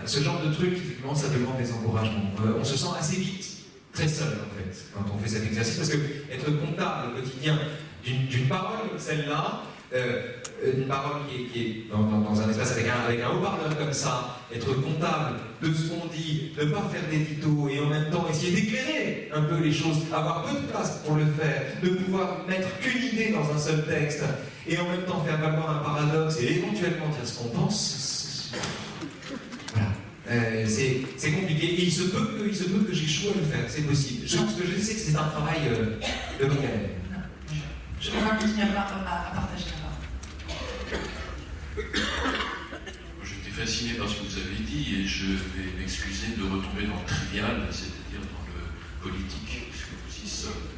Ce genre de truc, effectivement, ça demande des encouragements. On se sent assez vite très seul, en fait, quand on fait cet exercice, parce que être comptable au quotidien d'une parole comme celle-là, une parole qui est dans un espace avec un haut-parleur comme ça, être comptable de ce qu'on dit, ne pas faire d'édito et en même temps essayer d'éclairer un peu les choses, avoir peu de place pour le faire, ne pouvoir mettre qu'une idée dans un seul texte et en même temps faire valoir un paradoxe et éventuellement dire ce qu'on pense. Voilà. C'est compliqué et il se peut que j'échoue à le faire, c'est possible. Ce que je sais, c'est que c'est un travail de longue haleine. Je vais continuer à partager la parole. J'étais fasciné par ce que vous avez dit et je vais m'excuser de retomber dans le trivial, c'est-à-dire dans le politique, puisque vous y sommes.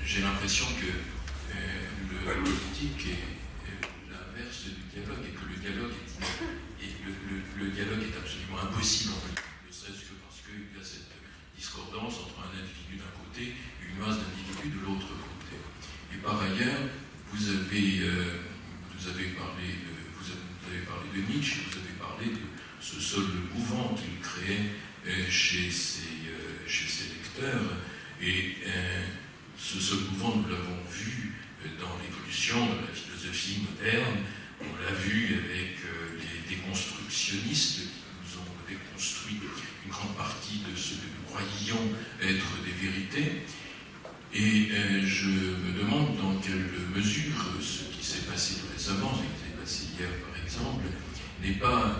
J'ai l'impression que le politique est l'inverse du dialogue et que le dialogue est absolument impossible en politique, ne serait-ce que parce qu'il y a cette discordance entre un individu d'un côté et une masse d'individus de l'autre côté. Et par ailleurs, vous avez parlé de Nietzsche, vous avez parlé de ce sol mouvant qu'il créait chez ses lecteurs. Et ce sol mouvant, nous l'avons vu dans l'évolution de la philosophie moderne. On l'a vu avec les déconstructionnistes qui nous ont déconstruit une grande partie de ce que nous croyions être des vérités. Et je me demande dans quelle mesure ce qui s'est passé récemment, ce qui s'est passé hier par exemple, n'est pas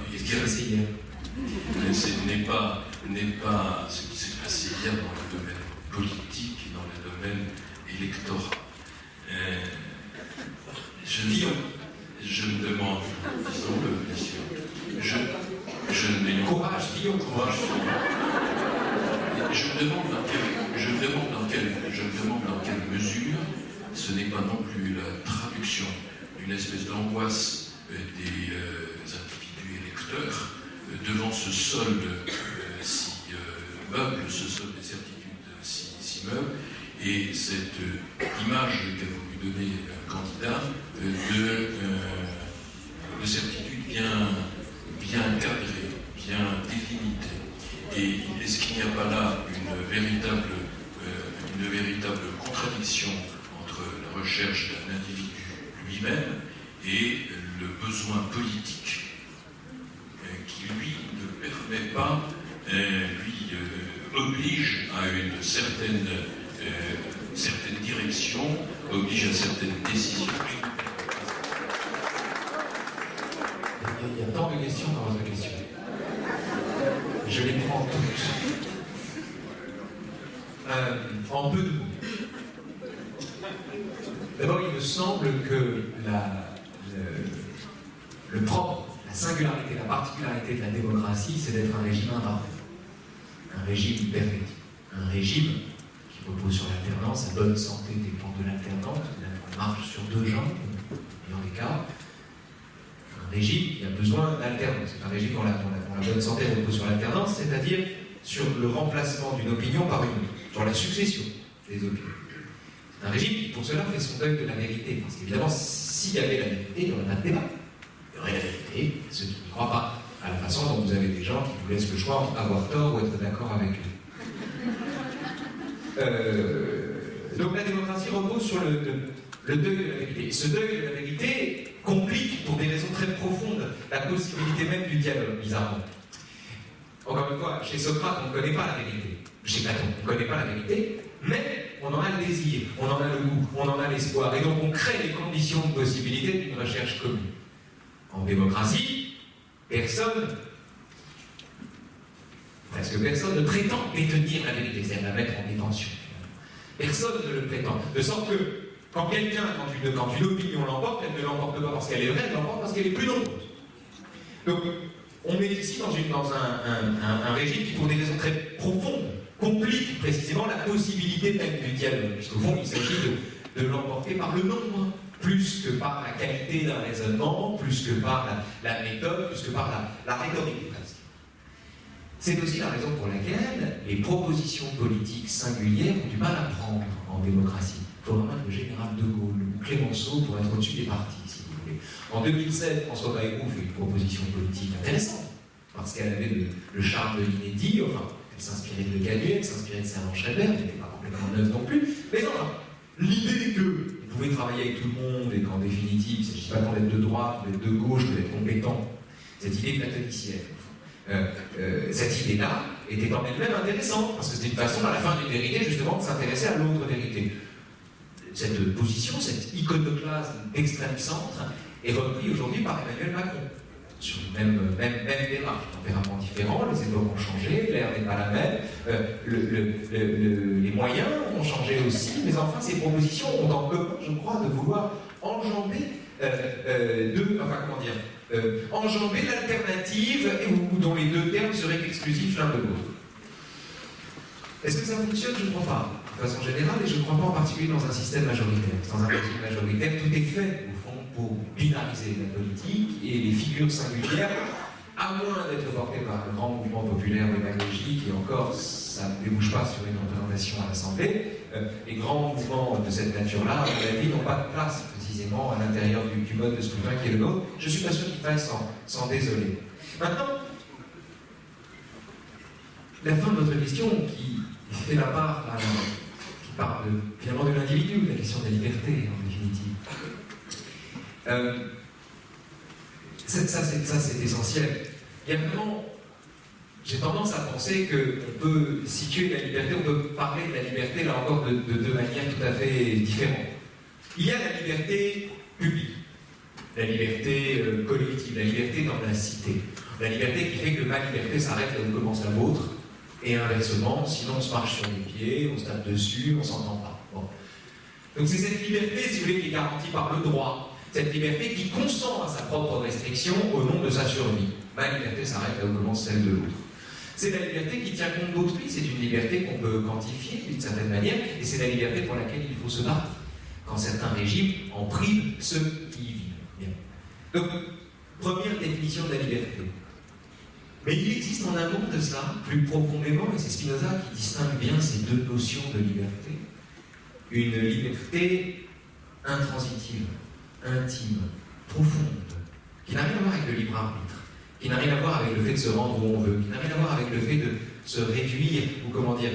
ce qui s'est passé hier dans le domaine politique et dans le domaine électoral. Je me demande, disons-le bien sûr, je n'ai courage, courage. Je me demande dans quelle mesure ce n'est pas non plus la traduction d'une espèce d'angoisse des individus électeurs devant ce sol si meuble, ce sol des certitudes si meuble, et cette image qu'a voulu donner un candidat de certitude bien cadrée, bien délimitée. Et est-ce qu'il n'y a pas là une véritable contradiction entre la recherche d'un individu lui-même et le besoin politique qui, lui, ne permet pas, lui oblige à une certaine direction, oblige à certaines décisions. Il y a tant de questions dans votre question. Je les prends toutes. En peu de mots. D'abord, il me semble que le propre, la singularité, la particularité de la démocratie, c'est d'être un régime imparfait. Un régime perfectible. Un régime qui repose sur l'alternance. La bonne santé dépend de l'alternance. On marche sur deux jambes, ayant des cas. Un régime qui a besoin d'alternance. C'est un régime dont la bonne santé repose sur l'alternance, c'est-à-dire sur le remplacement d'une opinion par une autre, sur la succession des opinions. C'est un régime qui, pour cela, fait son deuil de la vérité. Parce qu'évidemment, s'il y avait la vérité, il n'y aurait pas de débat. Il y aurait la vérité, ceux qui n'y croient pas, à la façon dont vous avez des gens qui vous laissent le choix entre avoir tort ou être d'accord avec eux. Donc la démocratie repose sur le deuil de la vérité. Et ce deuil de la vérité complique, pour des raisons très profondes, la possibilité même du dialogue, bizarrement. Encore une fois, chez Socrate, on ne connaît pas la vérité. Chez Platon, on ne connaît pas la vérité, mais on en a le désir, on en a le goût, on en a l'espoir. Et donc on crée les conditions de possibilité d'une recherche commune. En démocratie, presque personne ne prétend détenir la vérité, c'est-à-dire la mettre en détention. Personne ne le prétend. De sorte que quand une opinion l'emporte, elle ne l'emporte pas parce qu'elle est vraie, elle l'emporte parce qu'elle est plus nombreuse. Donc, on est ici dans un régime qui, pour des raisons très profondes, complique précisément la possibilité même du dialogue. Puisqu'au fond, il s'agit de l'emporter par le nombre, plus que par la qualité d'un raisonnement, plus que par la méthode, plus que par la rhétorique presque. C'est aussi la raison pour laquelle les propositions politiques singulières ont du mal à prendre en démocratie. Il faut remettre le général de Gaulle ou Clémenceau pour être au-dessus des partis, si vous voulez. En 2007, François Bayrou fait une proposition politique intéressante, parce qu'elle avait le charme de l'inédit, enfin, elle s'inspirait de Le Canuet, elle s'inspirait de Servan Schreiber, elle n'était pas complètement neuve non plus, mais enfin, l'idée que pouvez travailler avec tout le monde et qu'en définitive, il ne s'agit pas tant d'être de droite, d'être de gauche, d'être compétent. Cette idée platonicienne. Cette idée-là était en elle-même intéressante, parce que c'était une façon, à la fin d'une vérité, justement, de s'intéresser à l'autre vérité. Cette position, cette iconoclasme d'extrême centre, est repris aujourd'hui par Emmanuel Macron. Sur le même démarche, tempérament différent, les époques ont changé, l'ère n'est pas la même, les moyens ont changé aussi, mais enfin ces propositions ont en commun, je crois, de vouloir enjamber enjamber l'alternative dont les deux termes seraient exclusifs l'un de l'autre. Est-ce que ça fonctionne? Je ne crois pas, de façon générale, et je ne crois pas en particulier dans un système majoritaire. Dans un régime majoritaire, tout est fait, au fond, pour binariser la politique et les figures singulières, à moins d'être portées par un grand mouvement populaire démagogique, et encore, ça ne débouche pas sur une représentation à l'Assemblée, les grands mouvements de cette nature-là, à mon avis, n'ont pas de place précisément à l'intérieur du mode de scrutin qui est le nôtre. Je ne suis pas sûr qu'il faille s'en désoler. Maintenant, la fin de votre question, qui fait la part qui parle finalement de l'individu, de la question de la liberté, en définitive. Ça, c'est essentiel. Il y a vraiment... J'ai tendance à penser qu'on peut situer la liberté, on peut parler de la liberté, là encore, de deux manières tout à fait différentes. Il y a la liberté publique, la liberté collective, la liberté dans la cité. La liberté qui fait que ma liberté s'arrête là où commence la vôtre, et inversement, sinon on se marche sur les pieds, on se tape dessus, on s'entend pas. Bon. Donc c'est cette liberté, si vous voulez, qui est garantie par le droit, cette liberté qui consent à sa propre restriction au nom de sa survie. Ma liberté s'arrête là où commence celle de l'autre. C'est la liberté qui tient compte d'autrui, c'est une liberté qu'on peut quantifier d'une certaine manière, et c'est la liberté pour laquelle il faut se battre, quand certains régimes en privent ceux qui y vivent. Bien. Donc, première définition de la liberté. Mais il existe en amont de cela, plus profondément, et c'est Spinoza qui distingue bien ces deux notions de liberté, une liberté intransitive, intime, profonde, qui n'a rien à voir avec le libre arbitre, qui n'a rien à voir avec le fait de se rendre où on veut, qui n'a rien à voir avec le fait de se réduire, ou comment dire,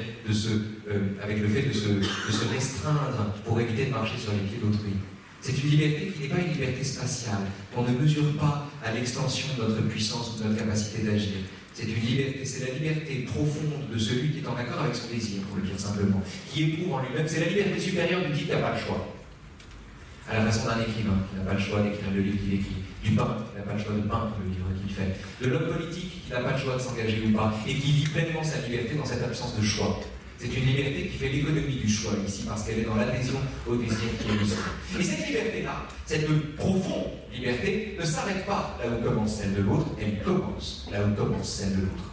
avec le fait de se restreindre pour éviter de marcher sur les pieds d'autrui. C'est une liberté qui n'est pas une liberté spatiale, qu'on ne mesure pas à l'extension de notre puissance ou de notre capacité d'agir. C'est une liberté, c'est la liberté profonde de celui qui est en accord avec son désir, pour le dire simplement, qui éprouve en lui-même. C'est la liberté supérieure du type qui n'a pas le choix. À la façon d'un écrivain qui n'a pas le choix d'écrire le livre qu'il écrit, du peintre qui n'a pas le choix de peindre le livre qu'il fait, de l'homme politique qui n'a pas le choix de s'engager ou pas, et qui vit pleinement sa liberté dans cette absence de choix. C'est une liberté qui fait l'économie du choix ici, parce qu'elle est dans l'adhésion au désir qui est le sien. Et cette liberté-là, cette profonde liberté, ne s'arrête pas là où commence celle de l'autre, elle commence là où commence celle de l'autre.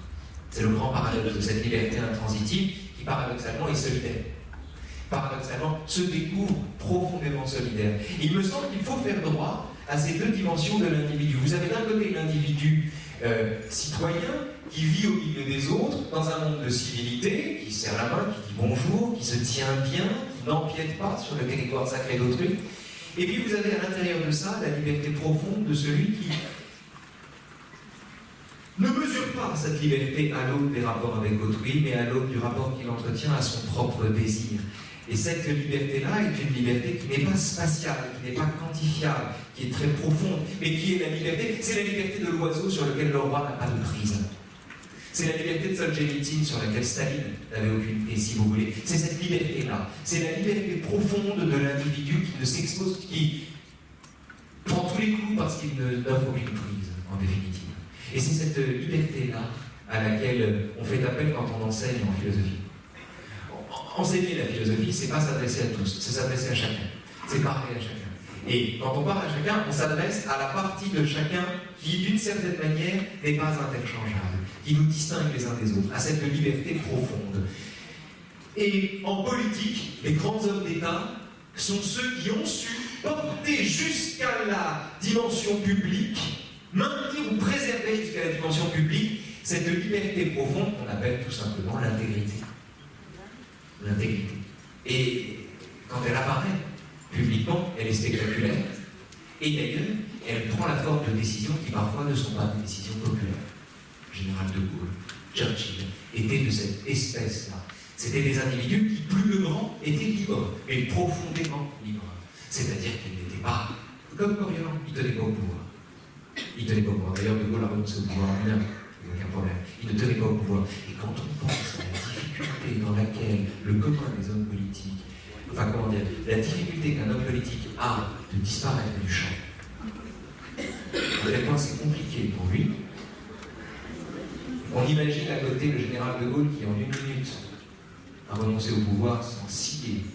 C'est le grand paradoxe de cette liberté intransitive qui, paradoxalement, est solidaire. Paradoxalement, se découvre profondément solidaire. Et il me semble qu'il faut faire droit à ces deux dimensions de l'individu. Vous avez d'un côté l'individu citoyen qui vit au milieu des autres, dans un monde de civilité, qui serre la main, qui dit bonjour, qui se tient bien, qui n'empiète pas sur le territoire sacré d'autrui. Et puis vous avez à l'intérieur de ça la liberté profonde de celui qui ne mesure pas cette liberté à l'aune des rapports avec autrui, mais à l'aune du rapport qu'il entretient à son propre désir. Et cette liberté-là est une liberté qui n'est pas spatiale, qui n'est pas quantifiable, qui est très profonde, mais qui est la liberté, c'est la liberté de l'oiseau sur lequel le roi n'a pas de prise. C'est la liberté de Solzhenitsyn sur laquelle Staline n'avait aucune prise, si vous voulez. C'est cette liberté-là. C'est la liberté profonde de l'individu qui ne s'expose, qui prend tous les coups parce qu'il n'offre aucune prise, en définitive. Et c'est cette liberté-là à laquelle on fait appel quand on enseigne en philosophie. Enseigner la philosophie, c'est pas s'adresser à tous, c'est s'adresser à chacun, c'est parler à chacun. Et quand on parle à chacun, on s'adresse à la partie de chacun qui, d'une certaine manière, n'est pas interchangeable, qui nous distingue les uns des autres, à cette liberté profonde. Et en politique, les grands hommes d'État sont ceux qui ont su porter jusqu'à la dimension publique, maintenir ou préserver jusqu'à la dimension publique cette liberté profonde qu'on appelle tout simplement l'intégrité. L'intégrité. Et quand elle apparaît publiquement, elle est spectaculaire. Et d'ailleurs, elle prend la forme de décisions qui parfois ne sont pas des décisions populaires. Général de Gaulle, Churchill étaient de cette espèce-là. C'était des individus qui, plus le grand, étaient libres, mais profondément libres. C'est-à-dire qu'il n'était pas comme Coriolan, il ne tenait pas au pouvoir. Il ne tenait pas au pouvoir. D'ailleurs, De Gaulle a renoncé au pouvoir lui-même, il n'y a aucun problème. Il ne tenait pas au pouvoir. Et quand on pense à la difficulté dans laquelle le commun des hommes politiques, enfin comment dire, la difficulté qu'un homme politique a de disparaître du champ, à quel point c'est compliqué pour lui, on imagine à côté le général de Gaulle qui en une minute a renoncé au pouvoir sans scier.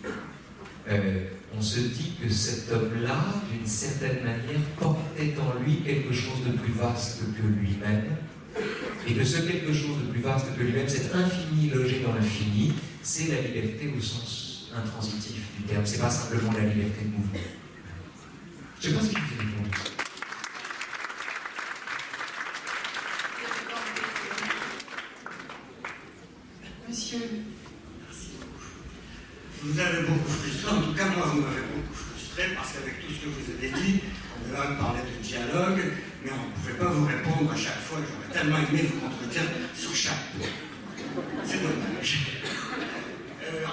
On se dit que cet homme-là, d'une certaine manière, portait en lui quelque chose de plus vaste que lui-même, et que ce quelque chose de plus vaste que lui-même, cet infini logé dans l'infini, c'est la liberté au sens intransitif du terme. C'est pas simplement la liberté de mouvement. Je ne sais pas si je vous ai répondu. Monsieur. Vous avez beaucoup frustré, en tout cas moi vous m'avez beaucoup frustré parce qu'avec tout ce que vous avez dit, on parlait de dialogue, mais on ne pouvait pas vous répondre à chaque fois. J'aurais tellement aimé vous contredire sur chaque point. C'est dommage.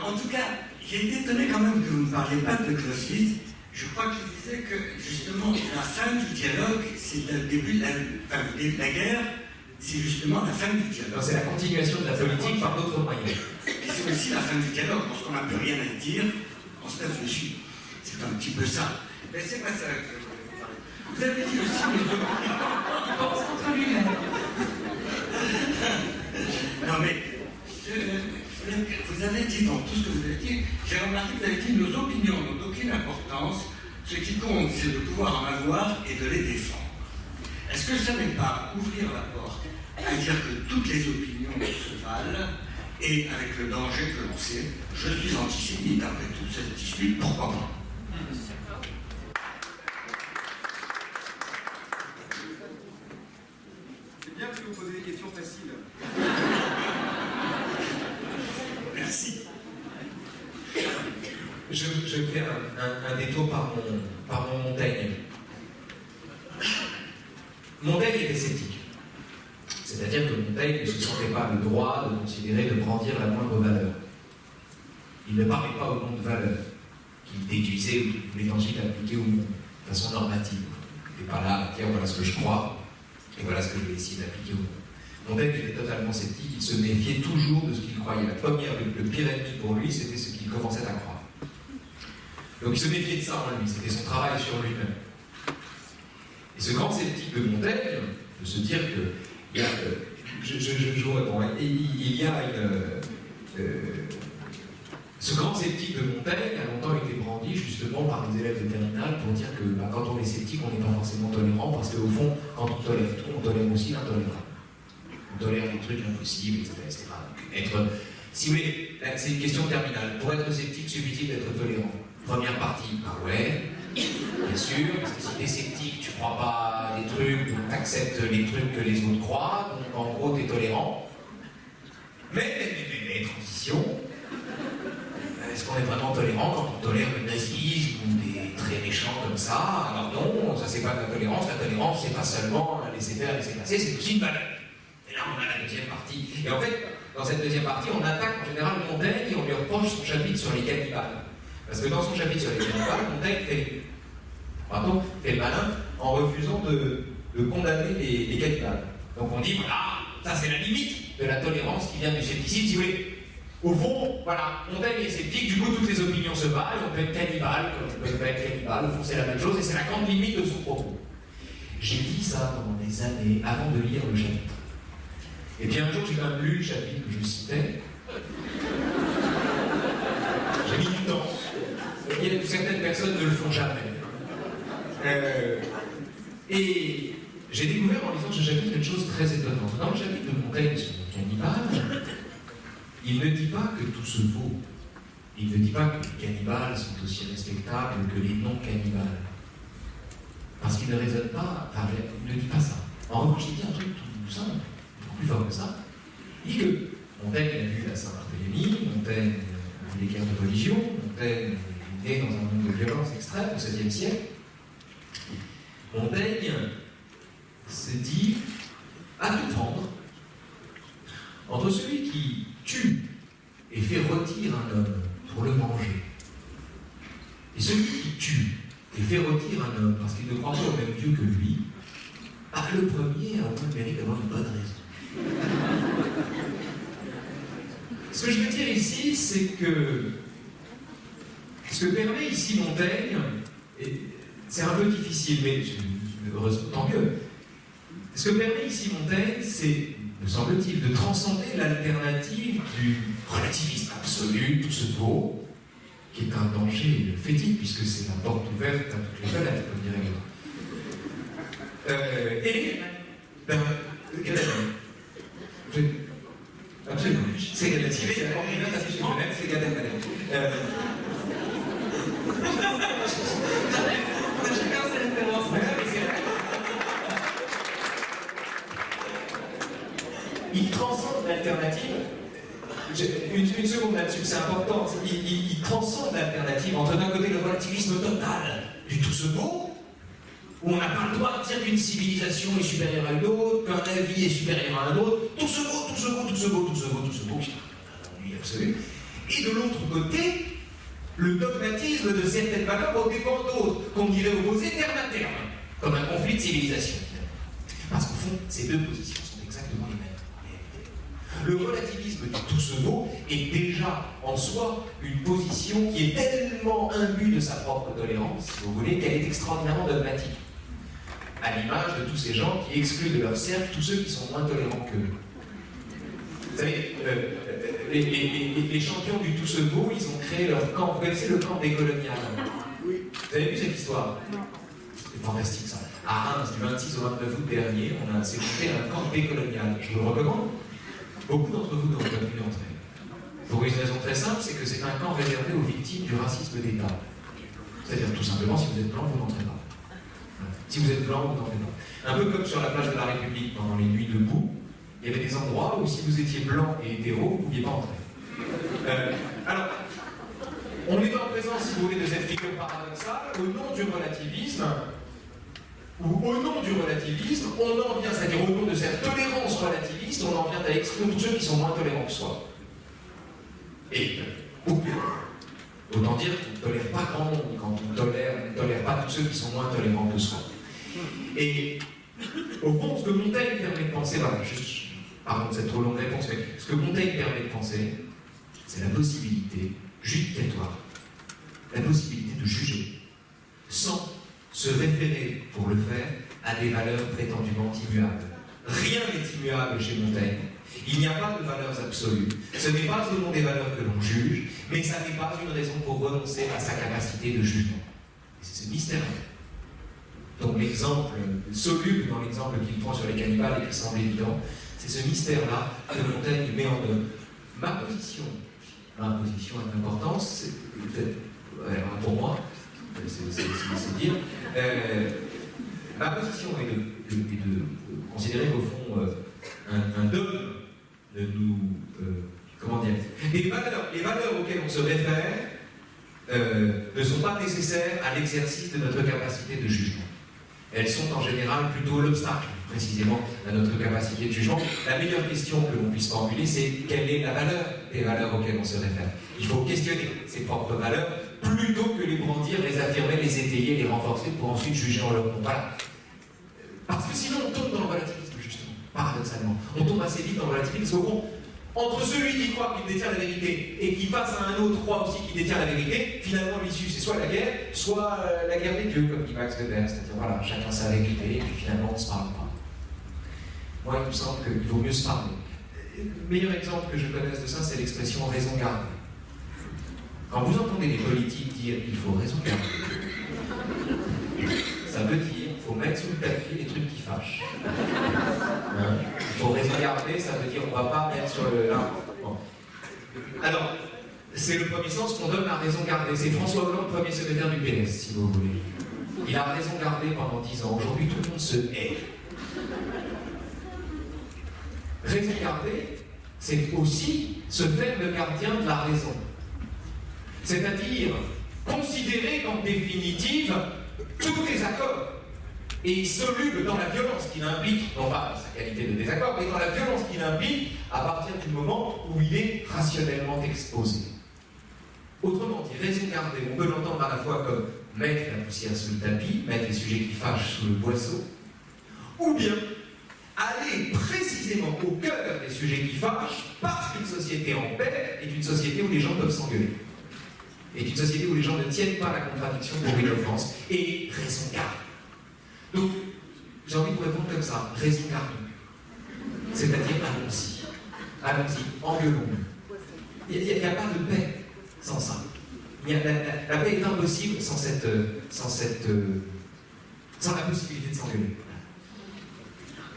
En tout cas, j'ai été étonné quand même que vous ne parliez pas de Clausewitz. Je crois qu'il disait que justement la fin du dialogue, c'est le début de la guerre, c'est justement la fin du dialogue. C'est la continuation de la politique par d'autres moyens. Et c'est aussi la fin du dialogue, parce qu'on n'a plus rien à dire, on se lève dessus. C'est un petit peu ça. Mais c'est pas ça que je voulais vous parler. Vous avez dit aussi les opinions. Il pense contre lui-même. Non mais, vous avez dit dans tout ce que vous avez dit, j'ai remarqué que vous avez dit nos opinions n'ont aucune importance, ce qui compte c'est de pouvoir en avoir et de les défendre. Est-ce que ça n'est pas ouvrir la porte à dire que toutes les opinions se valent, et avec le danger que l'on sait, je suis antisémite après toute cette dispute, pourquoi pas? C'est bien que vous posez des questions faciles. Merci. Je fais un détour par mon Montaigne. Montaigne était sceptique. C'est-à-dire que Montaigne ne se sentait pas le droit de considérer, de brandir la moindre valeur. Il ne parlait pas au nom de valeur, qu'il déduisait ou qu'il voulait ensuite appliquer au monde, de façon normative. Il n'était pas là, tiens, voilà ce que je crois, et voilà ce que je vais essayer d'appliquer au monde. Montaigne était totalement sceptique, il se méfiait toujours de ce qu'il croyait. Le pire ennemi pour lui, c'était ce qu'il commençait à croire. Donc il se méfiait de ça en lui, c'était son travail sur lui-même. Et ce grand sceptique de Montaigne, de se dire que il y a, ce grand sceptique de Montaigne a longtemps été brandi justement par les élèves de terminale pour dire que quand on est sceptique, on n'est pas forcément tolérant, parce qu'au fond, quand on tolère tout, on tolère aussi l'intolérable. On tolère les trucs impossibles, etc. Donc, si vous voulez, c'est une question terminale. Pour être sceptique, suffit-il d'être tolérant? Première partie, ah ouais, bien sûr, parce que si t'es sceptique, tu crois pas des trucs, donc t'acceptes les trucs que les autres croient, donc en gros t'es tolérant. Mais, transition, est-ce qu'on est vraiment tolérant quand on tolère le nazisme ou des traits méchants comme ça? Alors non, ça c'est pas de la tolérance c'est pas seulement laisser faire, laisser passer, c'est aussi une valeur. Et là on a la deuxième partie. Et en fait, dans cette deuxième partie, on attaque en général Montaigne et on lui reproche son chapitre sur les cannibales. Parce que dans son chapitre sur les cannibales, Montaigne fait le malin en refusant de condamner les cannibales. Donc on dit, voilà, ça c'est la limite de la tolérance qui vient du scepticisme. Si vous voulez, au fond, voilà, Montaigne est sceptique, du coup toutes les opinions se valent, on peut être cannibale, comme on peut pas être cannibale, au fond c'est la même chose, et c'est la grande limite de son propos. J'ai dit ça pendant des années avant de lire le chapitre. Et puis un jour j'ai quand même lu le chapitre que je citais. J'ai mis du temps. Certaines personnes ne le font jamais. Et j'ai découvert en lisant ce chapitre une chose très étonnante. Dans le chapitre de Montaigne sur les cannibales, il ne dit pas que tout se vaut. Il ne dit pas que les cannibales sont aussi respectables que les non-cannibales. Parce qu'il ne raisonne pas, enfin, il ne dit pas ça. En revanche, il dit un truc tout simple, beaucoup plus fort que ça. Il dit que Montaigne a vu la Saint-Barthélemy, Montaigne a vu les guerres de religion, Montaigne est né dans un monde de violence extrême au XVIe siècle. Montaigne se dit à tout prendre entre celui qui tue et fait rôtir un homme pour le manger Et celui qui tue et fait rôtir un homme parce qu'il ne croit pas au même Dieu que lui, le premier a au moins le mérite d'avoir une bonne raison. Ce que je veux dire ici, c'est que ce que permet ici Montaigne, et c'est un peu difficile, mais heureusement, tant mieux. Ce que permet ici Montaigne, c'est, me semble-t-il, de transcender l'alternative du relativisme absolu, tout se vaut, qui est un danger fétide, puisque c'est la porte ouverte à toutes les fenêtres, comme dirait l'autre. Absolument. C'est Gadamer. C'est la porte ouverte à toutes les fenêtres, c'est Gadamer. On a chacun ses références. Il transcende l'alternative. Une seconde là-dessus, c'est important. Il transcende l'alternative entre d'un côté le relativisme total du tout se vaut, où on n'a pas le droit de dire qu'une civilisation est supérieure à une autre, qu'un avis est supérieur à un autre, tout se vaut, tout se vaut, tout se vaut, tout se vaut, tout se vaut, c'est un ennui absolu. Et de l'autre côté, le dogmatisme de certaines valeurs au dépens d'autres, qu'on dirait opposer terme à terme, comme un conflit de civilisation. Parce qu'au fond, ces deux positions sont exactement les mêmes. Le relativisme du tout se vaut est déjà en soi une position qui est tellement imbue de sa propre tolérance, si vous voulez, qu'elle est extraordinairement dogmatique. À l'image de tous ces gens qui excluent de leur cercle tous ceux qui sont moins tolérants qu'eux. Vous savez, les champions du tout se vaut, ils ont créé leur camp. Vous connaissez le camp des coloniales? Oui. Vous avez vu cette histoire? C'est fantastique ça. À Reims, du 26 au 29 août dernier, on s'est monté un camp décolonial. Je vous le recommande. Beaucoup d'entre vous n'auront pas pu y entrer. Pour une raison très simple, c'est que c'est un camp réservé aux victimes du racisme d'État. C'est-à-dire tout simplement, si vous êtes blanc, vous n'entrez pas. Si vous êtes blanc, vous n'entrez pas. Un peu comme sur la plage de la République, pendant les nuits debout, il y avait des endroits où si vous étiez blanc et hétéro, vous ne pouviez pas entrer. Alors, on est en présence, si vous voulez, de cette figure paradoxale, au nom du relativisme, où au nom du relativisme, on en vient, c'est-à-dire au nom de cette tolérance relativiste, on en vient à exclure tous ceux qui sont moins tolérants que soi. Et, autant dire qu'on ne tolère pas grand monde, quand on ne tolère pas tous ceux qui sont moins tolérants que soi. Et, au fond, ce que Montaigne permet de penser, voilà, pardon de cette trop longue réponse, mais ce que Montaigne permet de penser, c'est la possibilité judicatoire, la possibilité de juger, sans se référer pour le faire à des valeurs prétendument immuables. Rien n'est immuable chez Montaigne. Il n'y a pas de valeurs absolues. Ce n'est pas au nom des valeurs que l'on juge, mais ça n'est pas une raison pour renoncer à sa capacité de jugement. C'est ce mystère. Donc l'exemple soluble dans l'exemple qu'il prend sur les cannibales et qui semble évident, c'est ce mystère-là que Montaigne met en œuvre. Ma position a une importance, pour moi, c'est dire. Ma position est de considérer qu'au fond, un dogme de nous. Comment dire? Les valeurs auxquelles on se réfère ne sont pas nécessaires à l'exercice de notre capacité de jugement. Elles sont en général plutôt l'obstacle, précisément, à notre capacité de jugement. La meilleure question que l'on puisse formuler, c'est quelle est la valeur des valeurs auxquelles on se réfère. Il faut questionner ses propres valeurs plutôt que les brandir, les affirmer, les étayer, les renforcer pour ensuite juger en leur nom. Voilà. Parce que sinon on tombe dans le relativisme, justement, paradoxalement. On tombe assez vite dans le relativisme, parce qu'au fond, entre celui qui croit qu'il détient la vérité et qui face à un autre croit aussi qu'il détient la vérité, finalement l'issue c'est soit la guerre des dieux, comme dit Max Weber, c'est-à-dire voilà, chacun sa vérité, et puis finalement on ne se parle pas. Moi il me semble qu'il vaut mieux se parler. Le meilleur exemple que je connaisse de ça, c'est l'expression raison gardée. Quand vous entendez les politiques dire il faut raison garder, ça veut dire qu'il faut mettre sous le tapis les trucs qui fâchent. Il faut raison garder, ça veut dire on ne va pas mettre sur le. Bon. Alors, c'est le premier sens qu'on donne à raison garder. C'est François Hollande, premier secrétaire du PS, si vous voulez. Il a raison gardé pendant 10 ans. Aujourd'hui, tout le monde se hait. Raison garder, c'est aussi se faire le gardien de la raison. C'est-à-dire considérer qu'en définitive, tout désaccord est soluble dans la violence qu'il implique, non pas dans sa qualité de désaccord, mais dans la violence qu'il implique à partir du moment où il est rationnellement exposé. Autrement dit, raison gardée, on peut l'entendre à la la fois comme mettre la poussière sous le tapis, mettre les sujets qui fâchent sous le boisseau, ou bien aller précisément au cœur des sujets qui fâchent, parce qu'une société en paix est une société où les gens peuvent s'engueuler. Est une société où les gens ne tiennent pas la contradiction pour une offense. Et raison garde. Donc, j'ai envie de vous répondre comme ça, raison garde. C'est-à-dire, allons-y. Allons-y, engueulons. Il n'y a pas de paix sans ça. La paix est impossible sans la possibilité de s'engueuler.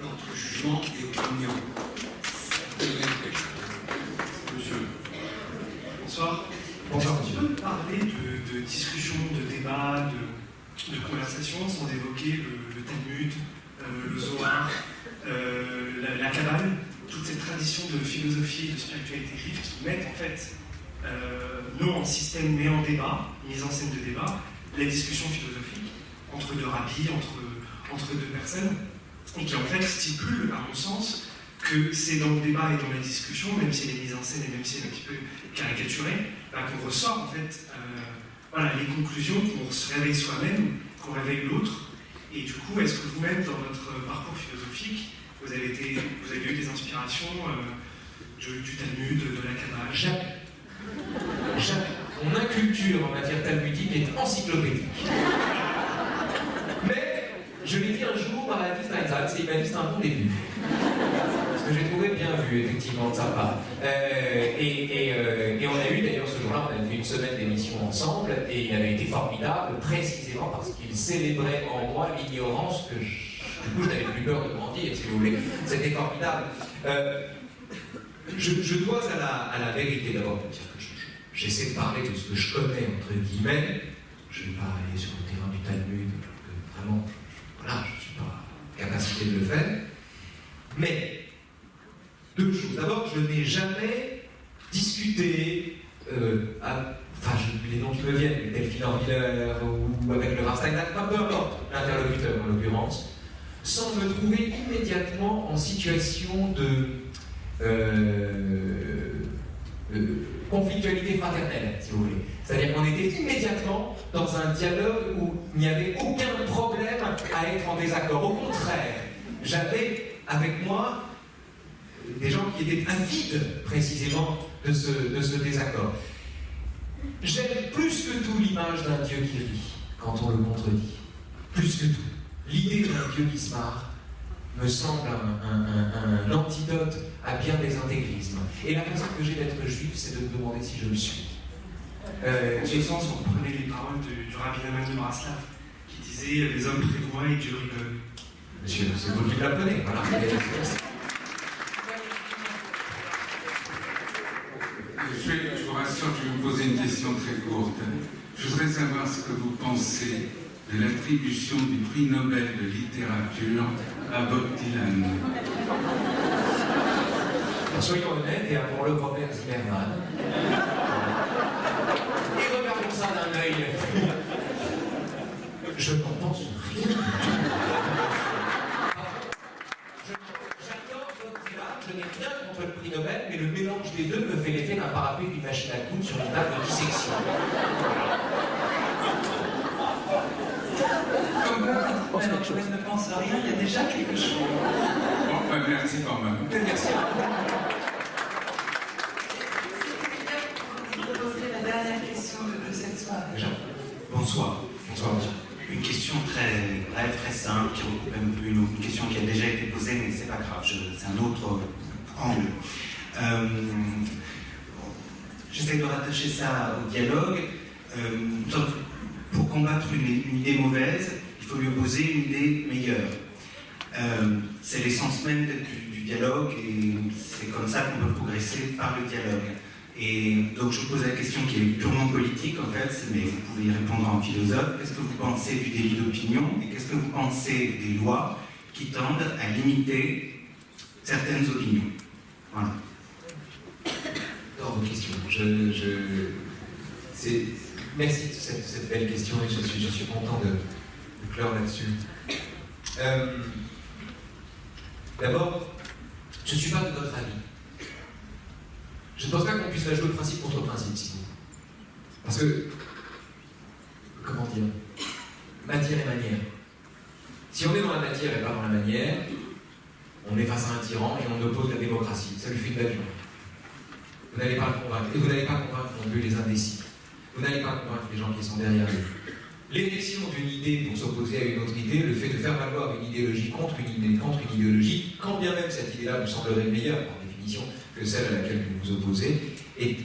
Entre jugement et opinion. Monsieur. Bonsoir. Bonsoir, Est-ce qu'on peut parler de discussion, de débat, de conversation sans évoquer le Talmud, le Zohar, la Kabbale, toute cette tradition de philosophie, de spiritualité juive qui mettent en fait, non en système mais en débat, mise en scène de débat, la discussion philosophique entre deux rabbis, entre deux personnes, et qui en fait stipule, à mon sens, que c'est dans le débat et dans la discussion, même si elle est mise en scène et même si elle est un petit peu caricaturée, qu'on ressort en fait les conclusions, qu'on se réveille soi-même, qu'on réveille l'autre. Et du coup, est-ce que vous-même, dans votre parcours philosophique, vous avez eu des inspirations du Talmud, de la Kabbale? Jamais. Jamais. Mon inculture en matière talmudique est encyclopédique. Mais je l'ai dit un jour à Adi Steinsaltz et il m'a dit c'est un bon début. Ce que j'ai trouvé bien vu, effectivement, de sa part. Et on a eu, d'ailleurs, ce jour-là, on a fait une semaine d'émission ensemble, et il avait été formidable, précisément parce qu'il célébrait en moi l'ignorance que, du coup, je n'avais plus peur de grandir, si vous voulez. C'était formidable. Je dois à la vérité, d'abord, de dire que j'essaie de parler de ce que je connais, entre guillemets. Je ne vais pas aller sur le terrain du Talmud, que vraiment, voilà, je ne suis pas en capacité de le faire. Mais, deux choses. D'abord, je n'ai jamais discuté, les noms qui me viennent, avec Delphine Orviller ou avec le Rastein, peu importe l'interlocuteur en l'occurrence, sans me trouver immédiatement en situation de conflictualité fraternelle, si vous voulez. C'est-à-dire qu'on était immédiatement dans un dialogue où il n'y avait aucun problème à être en désaccord. Au contraire, j'avais avec moi des gens qui étaient avides précisément de ce désaccord. J'aime plus que tout l'image d'un Dieu qui rit quand on le contredit. Plus que tout. L'idée d'un Dieu qui se marre me semble un antidote à bien des intégrismes. Et la façon que j'ai d'être juif, c'est de me demander si je le suis. J'ai sens, on reprenait les paroles du Rabbi Nahman de Braslav, qui disait « Les hommes prévoient et Dieu rigole ». Monsieur, c'est vous qui l'apprenez, voilà. Je vous rassure, je vais vous poser une question très courte. Je voudrais savoir ce que vous pensez de l'attribution du prix Nobel de littérature à Bob Dylan. Soyons honnêtes et avons-le Robert Zimmerman. Et regardons ça d'un œil. Je n'en pense rien. J'adore Bob Dylan, je n'ai rien contre le prix Nobel, mais le mélange des deux me fait l'effet d'un parapluie d'une machine à coudre sur une table de dissection. Alors, je ne pense à rien, il y a déjà quelque chose. Bon, merci quand même. Merci à vous. Je vous poserai la dernière question de cette soirée. Bonsoir. Bonsoir, monsieur. Une question très brève, très simple, qui recoupe un peu une question qui a déjà été posée, mais c'est pas grave, c'est un autre angle. J'essaie de rattacher ça au dialogue. Donc, pour combattre une idée mauvaise, il faut lui opposer une idée meilleure. C'est l'essence même du dialogue et c'est comme ça qu'on peut progresser par le dialogue. Et donc je pose la question qui est purement politique en fait, mais vous pouvez y répondre en philosophe. Qu'est-ce que vous pensez du délit d'opinion et qu'est-ce que vous pensez des lois qui tendent à limiter certaines opinions? Voilà. Dans vos questions. Merci de cette belle question et je suis content de clore là-dessus. D'abord, je ne suis pas de votre avis. Je ne pense pas qu'on puisse la jouer principe contre principe, si vous. Parce que matière et manière. Si on est dans la matière et pas dans la manière, on est face à un tyran et on oppose la démocratie. Ça lui fait de l'avion. Vous n'allez pas le convaincre. Et vous n'allez pas convaincre non plus les indécis. Vous n'allez pas convaincre les gens qui sont derrière lui. L'élection d'une idée pour s'opposer à une autre idée, le fait de faire valoir une idéologie contre une idéologie, quand bien même cette idée-là vous semblerait meilleure, par définition, que celle à laquelle vous vous opposez, et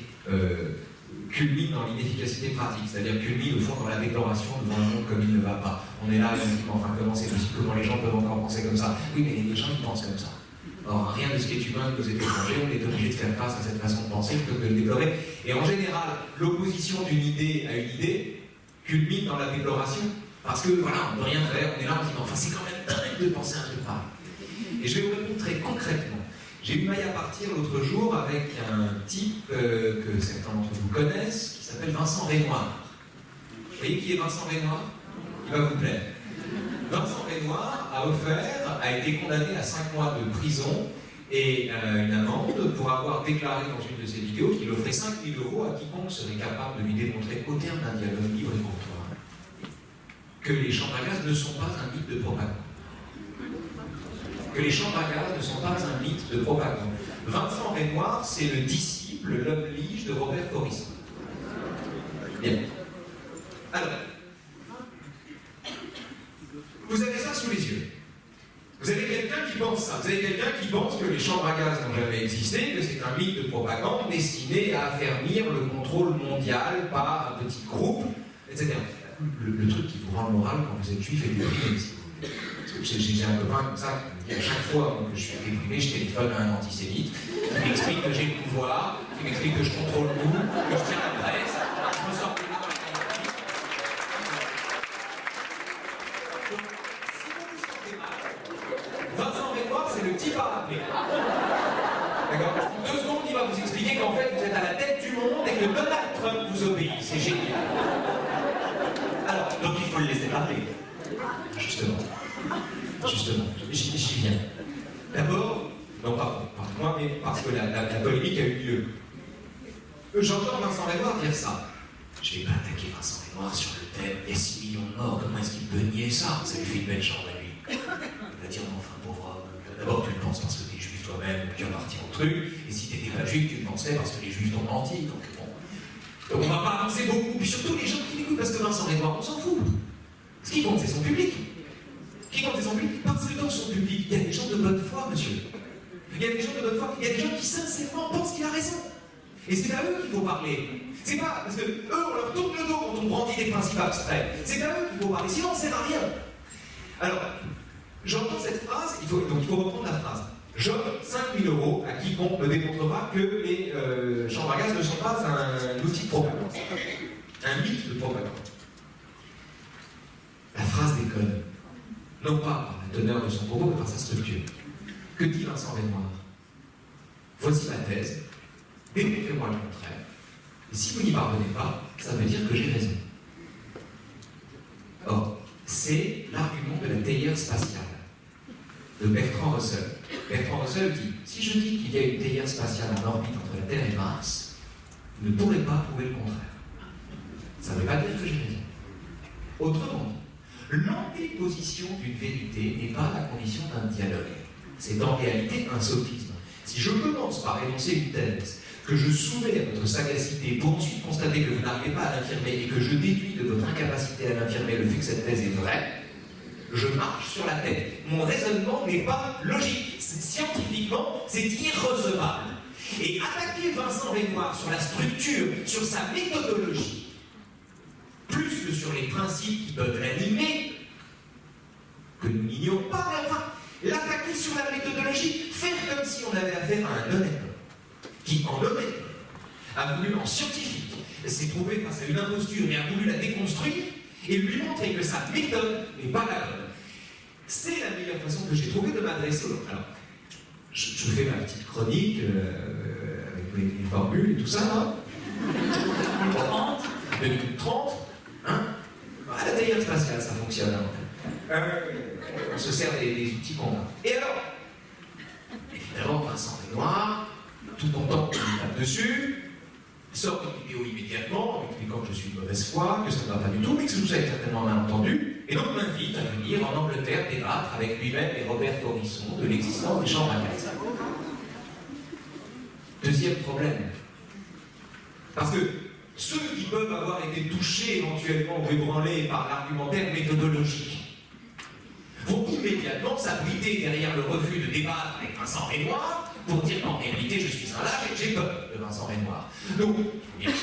culmine dans l'inefficacité pratique, c'est-à-dire culmine au fond dans la déploration devant un monde comme il ne va pas. On est là, on dit, enfin, comment c'est possible, comment les gens peuvent encore penser comme ça? Oui, mais les gens, ils pensent comme ça. Or, rien de ce qui est humain nous est étranger, on est obligé de faire face à cette façon de penser plutôt que de le déplorer. Et en général, l'opposition d'une idée à une idée culmine dans la déploration. Parce que, voilà, on ne peut rien faire, on est là, on se dit, enfin, c'est quand même dingue de penser un truc pareil. Et je vais vous répondre très concrètement. J'ai eu maille à partir l'autre jour avec un type que certains d'entre vous connaissent, qui s'appelle Vincent Renoir. Vous voyez qui est Vincent Renoir? Il va vous plaire. Vincent Renoir a été condamné à 5 mois de prison et une amende pour avoir déclaré dans une de ses vidéos qu'il offrait 5 000 € à quiconque serait capable de lui démontrer, au terme d'un dialogue libre et courtois, que les chambres à gaz ne sont pas un mythe de propagande. Que les chambres à gaz ne sont pas un mythe de propagande. Vincent Renoir, c'est le disciple, l'homme lige de Robert Faurisson. Bien. Alors, vous avez ça sous les yeux. Vous avez quelqu'un qui pense ça. Vous avez quelqu'un qui pense que les chambres à gaz n'ont jamais existé, que c'est un mythe de propagande destiné à affermir le contrôle mondial par un petit groupe, etc. Le truc qui vous rend le moral quand vous êtes juif et déprimé. J'ai un copain comme ça qui me dit à chaque fois que je suis déprimé, je téléphone à un antisémite, qui m'explique que j'ai le pouvoir, qui m'explique que je contrôle tout, que je tiens la presse, je me sors plus là dans la qualité. Donc, si vous vous sentez mal, Vincent Renoir, c'est le type à rappeler. D'accord? En 2 secondes, il va vous expliquer qu'en fait, vous êtes à la tête du monde et que Donald Trump vous obéit. C'est génial. Alors, donc il faut le laisser parler. Justement, j'y viens. D'abord, non pas par moi, mais parce que la polémique a eu lieu. J'entends Vincent Renoir dire ça. Je ne vais pas attaquer Vincent Renoir sur le thème, il y a 6 millions de morts, comment est-ce qu'il peut nier ça? Ça lui fait une belle chambre à lui. Il va dire, non, enfin, pauvre homme, d'abord tu le penses parce que tu es juif toi-même, tu appartiens au truc, et si tu n'étais pas juif, tu le pensais parce que les juifs t'ont menti. Donc bon. Donc on ne va pas avancer beaucoup, puis surtout les gens qui l'écoutent, parce que Vincent Renoir, on s'en fout. Ce qui compte, c'est son public. Qui compte, c'est son public. Parce que dans son public, il y a des gens de bonne foi, monsieur. Il y a des gens de bonne foi, il y a des gens qui sincèrement pensent qu'il a raison. Et c'est à eux qu'il faut parler. C'est pas parce que eux, on leur tourne le dos quand on brandit des principes abstraits. C'est à eux qu'il faut parler, sinon on ne sert à rien. Alors, j'entends cette phrase, il faut reprendre la phrase. J'offre 5 000 € à quiconque me démontrera que les chambres à gaz ne sont pas un outil de propagande. Un mythe de propagande. La phrase déconne. Non pas par la teneur de son propos, mais par sa structure. Que dit Vincent Renoir? Voici ma thèse, démontrez-moi le contraire. Et si vous n'y parvenez pas, ça veut dire que j'ai raison. Or, c'est l'argument de la théière spatiale, de Bertrand Russell. Bertrand Russell dit, si je dis qu'il y a une théière spatiale en orbite entre la Terre et Mars, vous ne pourrez pas prouver le contraire. Ça ne veut pas dire que j'ai raison. Autrement dit, l'antéposition d'une vérité n'est pas la condition d'un dialogue. C'est en réalité un sophisme. Si je commence par énoncer une thèse que je soumets à votre sagacité pour ensuite constater que vous n'arrivez pas à l'infirmer et que je déduis de votre incapacité à l'infirmer le fait que cette thèse est vraie, je marche sur la tête. Mon raisonnement n'est pas logique. Scientifiquement, c'est irrecevable. Et attaquer Vincent Renoir sur la structure, sur sa méthodologie, plus que sur les principes qui peuvent l'animer, que nous n'ignorons pas, mais enfin, l'attaquer sur la méthodologie, faire comme si on avait affaire à un honnête homme, qui en honnête a voulu, en scientifique, s'est trouvé face à une imposture et a voulu la déconstruire et lui montrer que sa méthode n'est pas la bonne. C'est la meilleure façon que j'ai trouvé de m'adresser aux autres. Alors, je fais ma petite chronique avec mes formules et tout ça, là. 2030, hein? La théière spatiale, ça fonctionne. Hein? On se sert des outils qu'on a. Et alors, évidemment, Vincent Renoir, tout content qu'on lui tape dessus, sort une vidéo immédiatement, en expliquant que je suis de mauvaise foi, que ça ne va pas du tout, mais que tout ça est certainement mal entendu, et donc m'invite à venir en Angleterre débattre avec lui-même et Robert Forisson de l'existence des chambres à gaz. Deuxième problème. Parce que ceux qui peuvent avoir été touchés éventuellement ou ébranlés par l'argumentaire méthodologique vont immédiatement s'abriter derrière le refus de débattre avec Vincent Renoir pour dire qu'en réalité je suis un lâche et que j'ai peur de Vincent Renoir. Donc, il faut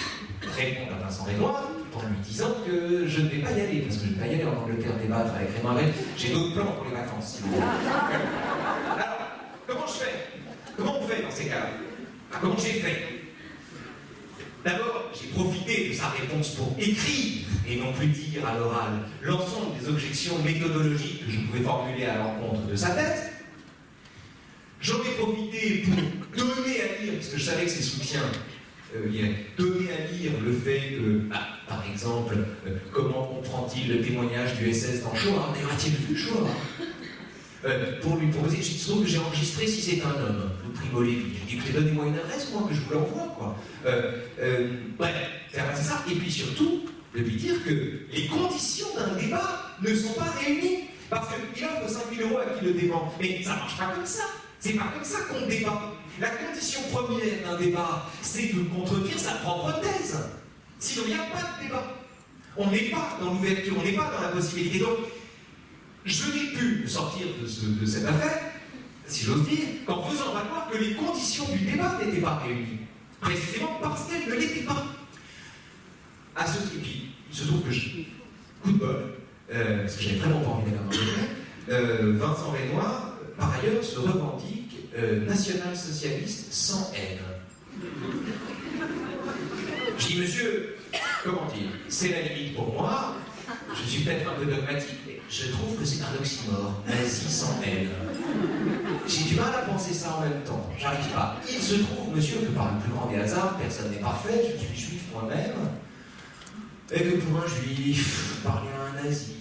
bien répondre à Vincent Renoir en lui disant que je ne vais pas y aller, parce que je ne vais pas y aller en Angleterre débattre avec Renoir. J'ai d'autres plans pour les vacances, si vous voulez. Alors, comment je fais? Comment on fait dans ces cas-là? Comment j'ai fait? D'abord, j'ai profité de sa réponse pour écrire, et non plus dire à l'oral, l'ensemble des objections méthodologiques que je pouvais formuler à l'encontre de sa thèse. J'en ai profité pour donner à lire, parce que je savais que ses soutiens donner à lire le fait que, par exemple, comment comprend-il le témoignage du SS dans Shoah? D'ailleurs, a-t-il vu Shoah? Pour lui proposer, je trouve que j'ai enregistré si c'est un homme, le Primo Levi. J'ai dit, écoutez, donnez-moi une adresse, moi, que je vous l'envoie, quoi. Bref, c'est ça. Et puis surtout, de lui dire que les conditions d'un débat ne sont pas réunies. Parce qu'il offre 5 000 € à qui le dément. Mais ça ne marche pas comme ça. C'est pas comme ça qu'on débat. La condition première d'un débat, c'est de contredire sa propre thèse. Sinon, il n'y a pas de débat. On n'est pas dans l'ouverture, on n'est pas dans la possibilité. Donc, je n'ai pu sortir de cette affaire, si j'ose dire, qu'en faisant valoir que les conditions du débat n'étaient pas réunies. Précisément parce qu'elles ne l'étaient pas. À ce qui, il se trouve que coup de bol, parce que j'avais vraiment pas envie d'aller en Angleterre, Vincent Renoir, par ailleurs, se revendique national-socialiste sans haine. Je dis, monsieur, comment dire, c'est la limite pour moi, je suis peut-être un peu dogmatique, mais je trouve que c'est un oxymore, nazi sans haine. J'ai du mal à penser ça en même temps, j'arrive pas. Il se trouve, monsieur, que par le plus grand des hasards, personne n'est parfait, je suis juif moi-même, et que pour un juif, parler à un nazi,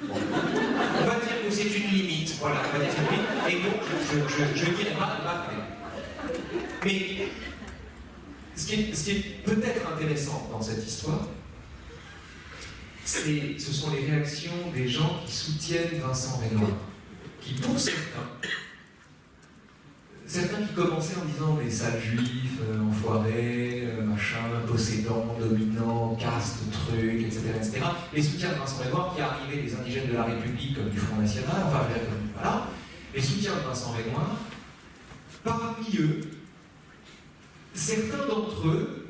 bon, on va dire que c'est une limite, voilà, on va dire que c'est une limite, et donc je dirais pas de ma part. Mais ce qui est peut-être intéressant dans cette histoire, ce sont les réactions des gens qui soutiennent Vincent Renoir, qui pour certains qui commençaient en disant les sales juifs, enfoirés, machin, possédants, dominants, caste, trucs, etc., etc. Les soutiens de Vincent Renoir qui arrivaient des indigènes de la République comme du Front National, enfin voilà, les soutiens de Vincent Renoir, parmi eux, certains d'entre eux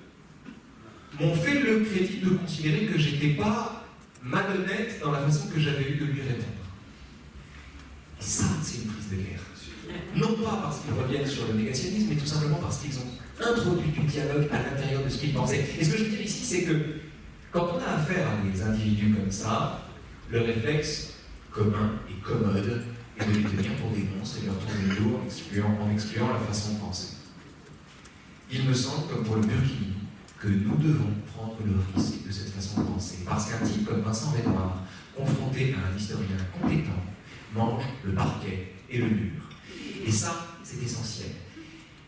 m'ont fait le crédit de considérer que j'étais pas malhonnête dans la façon que j'avais eu de lui répondre. Et ça, c'est une prise de guerre. Non pas parce qu'ils reviennent sur le négationnisme, mais tout simplement parce qu'ils ont introduit du dialogue à l'intérieur de ce qu'ils pensaient. Et ce que je veux dire ici, c'est que quand on a affaire à des individus comme ça, le réflexe commun et commode est de les tenir pour des monstres et de leur tourner le dos en excluant la façon de penser. Il me semble, comme pour le Burkini, que nous devons prendre le risque de cette façon de penser. Parce qu'un type comme Vincent Renoir, confronté à un historien compétent, mange le parquet et le mur. Et ça, c'est essentiel.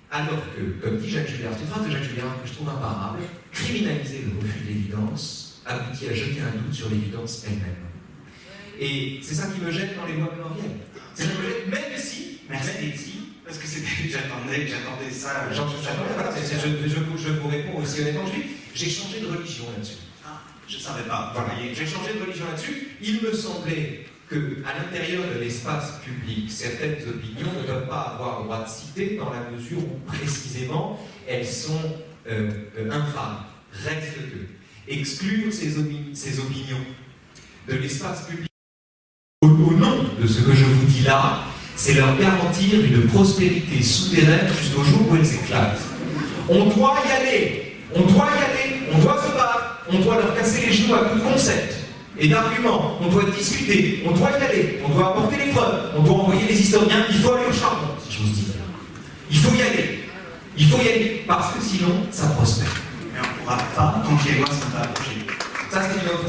Alors que, comme dit Jacques Julliard, c'est une phrase de Jacques Julliard que je trouve imparable, criminaliser le refus de l'évidence aboutit à jeter un doute sur l'évidence elle-même. Et c'est ça qui me gêne dans les lois mémorielles. C'est ça qui me gêne, même si, parce que j'attendais ça. Voilà, je vous réponds aussi honnêtement, j'ai changé de religion là-dessus. Je ne savais pas. Voilà, j'ai changé de religion là-dessus. Il me semblait qu'à l'intérieur de l'espace public, certaines opinions ne peuvent pas avoir le droit de citer dans la mesure où, précisément, elles sont infâmes. Reste que exclure ces opinions de l'espace public au nom de ce que je vous dis là, c'est leur garantir une prospérité souterraine jusqu'au jour où elles éclatent. On doit y aller, on doit se battre, on doit leur casser les genoux à coups de concepts et d'arguments, on doit discuter, on doit y aller, on doit apporter les preuves, on doit envoyer les historiens, il faut aller au charbon, si j'ose dire. Il faut y aller, parce que sinon, ça prospère. Mais on ne pourra pas, tant que les lois ne sont pas appliquées. Ça, c'est une autre.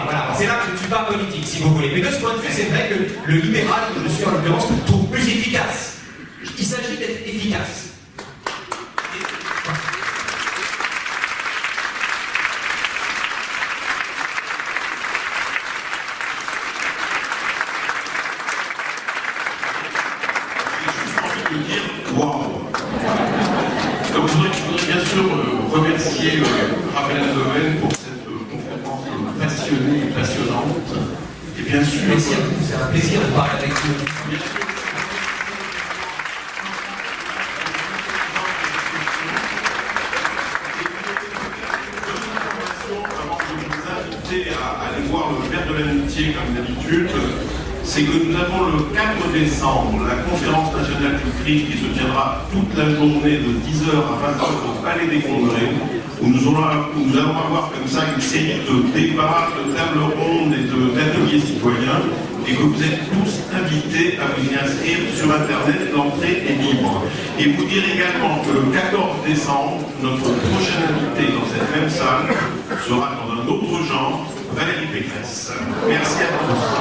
Voilà. C'est là que je ne suis pas politique, si vous voulez. Mais de ce point de vue, c'est vrai que le libéral que je suis en l'occurrence trouve plus efficace. Il s'agit d'être efficace. Madame Leven pour cette conférence passionnée et passionnante. Et bien sûr... Merci à vous, c'est un plaisir de parler avec vous. Bien sûr. Avant de vous inviter à aller voir le verre de l'amitié comme d'habitude, c'est que nous avons le 4 décembre la conférence nationale du Christ qui se tiendra toute la journée de 10h à 20h au Palais des Congrès, où nous allons avoir comme ça une série de débats, de tables rondes et d'ateliers citoyens, et que vous êtes tous invités à vous y inscrire sur Internet, l'entrée est libre. Et vous dire également que le 14 décembre, notre prochain invité dans cette même salle sera dans un autre genre, Valérie Pécresse. Merci à tous.